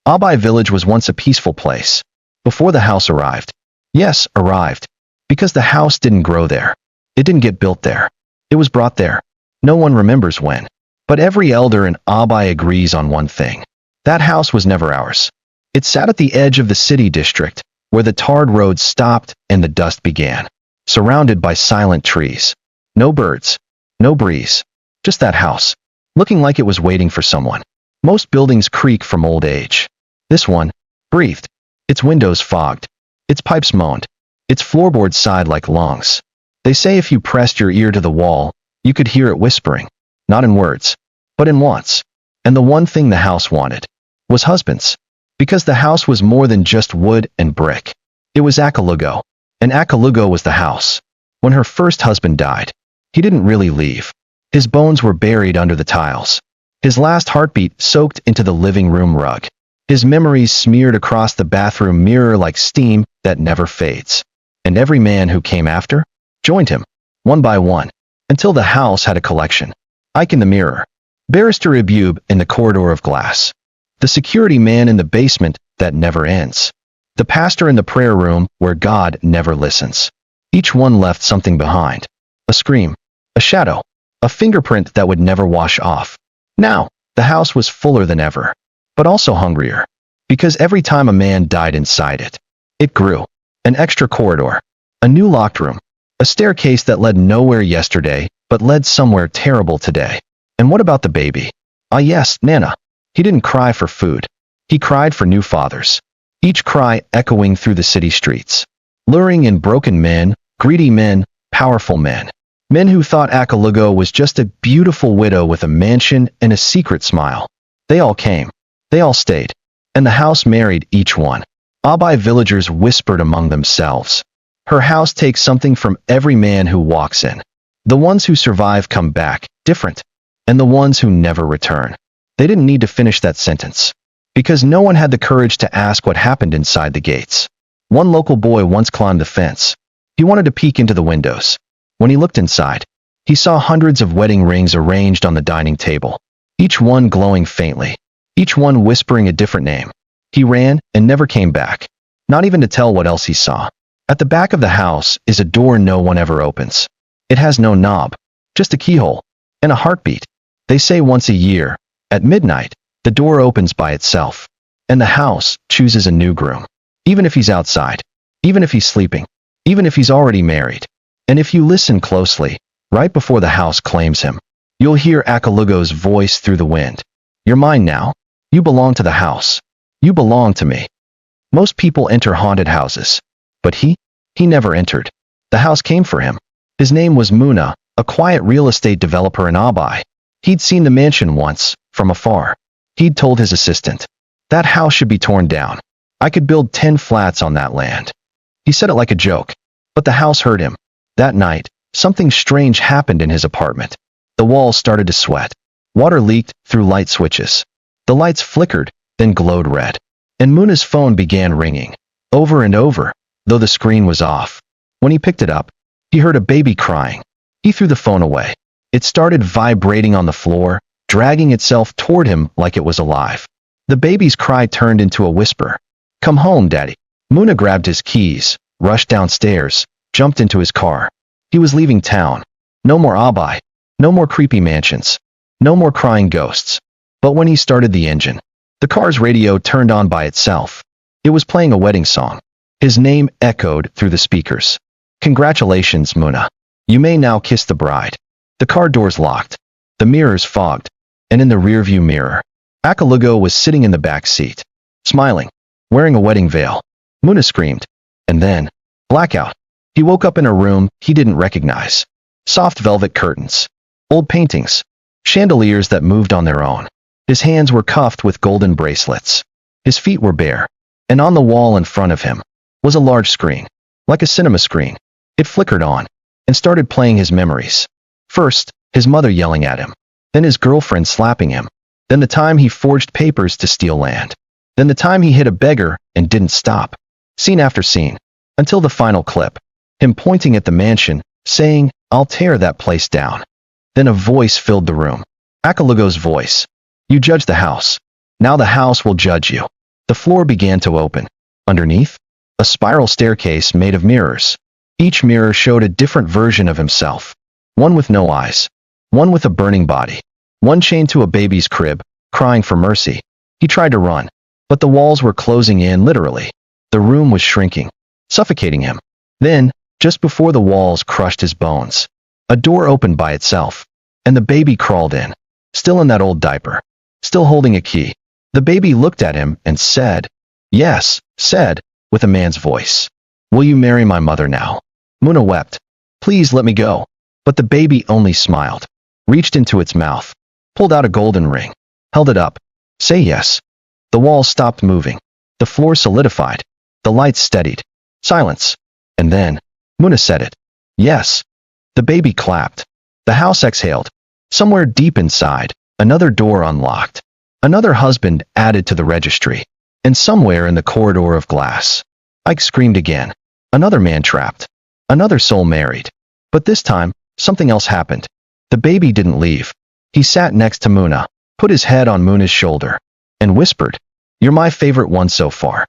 Abai village was once a peaceful place. Before the house arrived. Yes, arrived. Because the house didn't grow there. It didn't get built there. It was brought there. No one remembers when. But every elder in Abai agrees on one thing. That house was never ours. It sat at the edge of the city district, where the tarred road stopped and the dust began. Surrounded by silent trees. No birds. No breeze. Just that house. Looking like it was waiting for someone. Most buildings creak from old age. This one breathed. Its windows fogged. Its pipes moaned. Its floorboards sighed like lungs. They say if you pressed your ear to the wall, you could hear it whispering. Not in words, but in wants. And the one thing the house wanted was husbands. Because the house was more than just wood and brick. It was Akalugo. And Akalugo was the house. When her first husband died, he didn't really leave. His bones were buried under the tiles. His last heartbeat soaked into the living room rug. His memories smeared across the bathroom mirror like steam that never fades. And every man who came after joined him, one by one, until the house had a collection. Ike in the mirror. Barrister Ibube in the corridor of glass. The security man in the basement that never ends. The pastor in the prayer room where God never listens. Each one left something behind. A scream. A shadow. A fingerprint that would never wash off. Now, the house was fuller than ever. But also hungrier. Because every time a man died inside it, it grew. An extra corridor. A new locked room. A staircase that led nowhere yesterday, but led somewhere terrible today. And what about the baby? Ah yes, Nana. He didn't cry for food. He cried for new fathers. Each cry echoing through the city streets. Luring in broken men, greedy men, powerful men. Men who thought Akalugo was just a beautiful widow with a mansion and a secret smile. They all came. They all stayed. And the house married each one. Abai villagers whispered among themselves. Her house takes something from every man who walks in. The ones who survive come back, different. And the ones who never return. They didn't need to finish that sentence. Because no one had the courage to ask what happened inside the gates. One local boy once climbed the fence. He wanted to peek into the windows. When he looked inside, he saw hundreds of wedding rings arranged on the dining table. Each one glowing faintly. Each one whispering a different name. He ran and never came back. Not even to tell what else he saw. At the back of the house is a door no one ever opens. It has no knob. Just a keyhole. And a heartbeat. They say once a year, at midnight, the door opens by itself. And the house chooses a new groom. Even if he's outside. Even if he's sleeping. Even if he's already married. And if you listen closely, right before the house claims him, you'll hear Akalugo's voice through the wind. You're mine now. You belong to the house. You belong to me. Most people enter haunted houses. But he never entered. The house came for him. His name was Muna, a quiet real estate developer in Abai. He'd seen the mansion once, from afar. He'd told his assistant, that house should be torn down. I could build 10 flats on that land. He said it like a joke. But the house heard him. That night, something strange happened in his apartment. The walls started to sweat. Water leaked through light switches. The lights flickered, then glowed red. And Muna's phone began ringing. Over and over, though the screen was off. When he picked it up, he heard a baby crying. He threw the phone away. It started vibrating on the floor, dragging itself toward him like it was alive. The baby's cry turned into a whisper. "Come home, Daddy." Muna grabbed his keys, rushed downstairs, jumped into his car. He was leaving town. No more Abai. No more creepy mansions. No more crying ghosts. But when he started the engine, the car's radio turned on by itself. It was playing a wedding song. His name echoed through the speakers. "Congratulations, Muna. You may now kiss the bride." The car doors locked. The mirrors fogged. And in the rearview mirror, Akalugo was sitting in the back seat, smiling, wearing a wedding veil. Muna screamed. And then, blackout. He woke up in a room he didn't recognize. Soft velvet curtains. Old paintings. Chandeliers that moved on their own. His hands were cuffed with golden bracelets. His feet were bare. And on the wall in front of him was a large screen, like a cinema screen. It flickered on and started playing his memories. First, his mother yelling at him. Then his girlfriend slapping him. Then the time he forged papers to steal land. Then the time he hit a beggar and didn't stop. Scene after scene. Until the final clip. Him pointing at the mansion, saying, "I'll tear that place down." Then a voice filled the room. Akalugo's voice. "You judge the house. Now the house will judge you." The floor began to open. Underneath, a spiral staircase made of mirrors. Each mirror showed a different version of himself. One with no eyes. One with a burning body. One chained to a baby's crib, crying for mercy. He tried to run, but the walls were closing in literally. The room was shrinking, suffocating him. Then, just before the walls crushed his bones, a door opened by itself, and the baby crawled in, still in that old diaper, still holding a key. The baby looked at him and said, "Yes," said, with a man's voice. "Will you marry my mother now?" Muna wept. "Please let me go." But the baby only smiled, reached into its mouth, pulled out a golden ring, held it up. "Say yes." The walls stopped moving. The floor solidified. The lights steadied. Silence. And then, Muna said it. "Yes." The baby clapped. The house exhaled. Somewhere deep inside, another door unlocked. Another husband added to the registry. And somewhere in the corridor of glass, Ike screamed again. Another man trapped. Another soul married. But this time, something else happened. The baby didn't leave. He sat next to Muna, put his head on Muna's shoulder, and whispered, "You're my favorite one so far."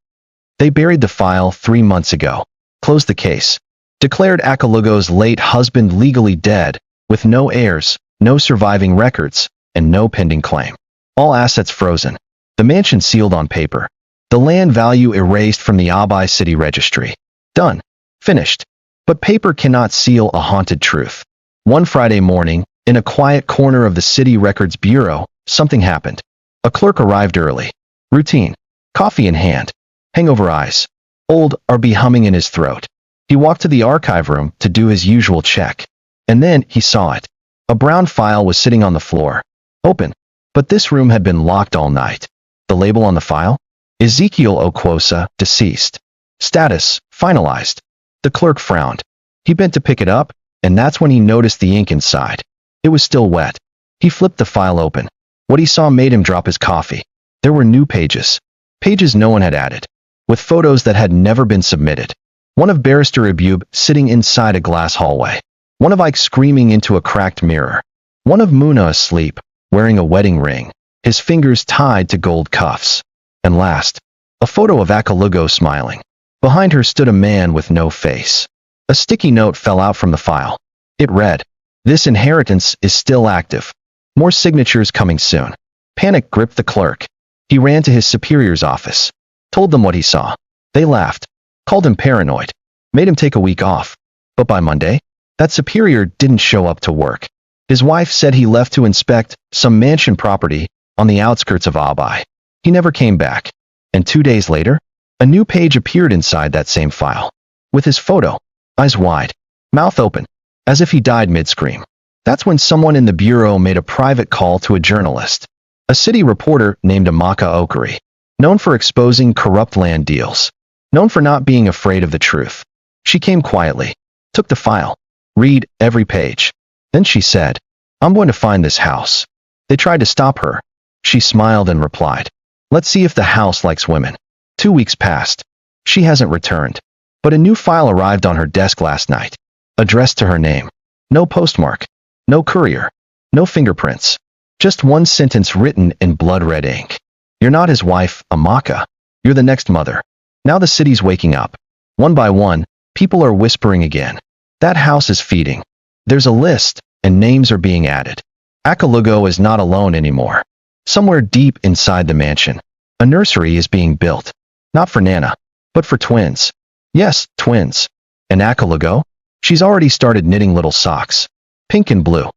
They buried the file 3 months ago, closed the case, declared Akalugo's late husband legally dead, with no heirs, no surviving records, and no pending claim. All assets frozen. The mansion sealed on paper. The land value erased from the Abai City Registry. Done. Finished. But paper cannot seal a haunted truth. One Friday morning, in a quiet corner of the City Records Bureau, something happened. A clerk arrived early. Routine. Coffee in hand. Hangover eyes. Old RB humming in his throat. He walked to the archive room to do his usual check. And then he saw it. A brown file was sitting on the floor. Open. But this room had been locked all night. The label on the file? Ezekiel Okwosa, deceased. Status, finalized. The clerk frowned. He bent to pick it up, and that's when he noticed the ink inside. It was still wet. He flipped the file open. What he saw made him drop his coffee. There were new pages. Pages no one had added. With photos that had never been submitted. One of Barrister Abube sitting inside a glass hallway. One of Ike screaming into a cracked mirror. One of Muna asleep, wearing a wedding ring, his fingers tied to gold cuffs. And last, a photo of Akalugo smiling. Behind her stood a man with no face. A sticky note fell out from the file. It read, "This inheritance is still active. More signatures coming soon." Panic gripped the clerk. He ran to his superior's office. Told them what he saw. They laughed. Called him paranoid. Made him take a week off. But by Monday, that superior didn't show up to work. His wife said he left to inspect some mansion property on the outskirts of Abai. He never came back. And 2 days later, a new page appeared inside that same file. With his photo, eyes wide, mouth open, as if he died mid-scream. That's when someone in the bureau made a private call to a journalist. A city reporter named Amaka Okari. Known for exposing corrupt land deals. Known for not being afraid of the truth. She came quietly. Took the file. Read every page. Then she said, "I'm going to find this house." They tried to stop her. She smiled and replied, "Let's see if the house likes women." 2 weeks passed. She hasn't returned. But a new file arrived on her desk last night. Addressed to her name. No postmark. No courier. No fingerprints. Just one sentence written in blood-red ink. You're not his wife, Amaka. You're the next mother. Now the city's waking up. One by one, people are whispering again. That house is feeding. There's a list, and names are being added. Akalugo is not alone anymore. Somewhere deep inside the mansion, a nursery is being built. Not for Nana, but for twins. Yes, twins. And Akalugo? She's already started knitting little socks. Pink and blue.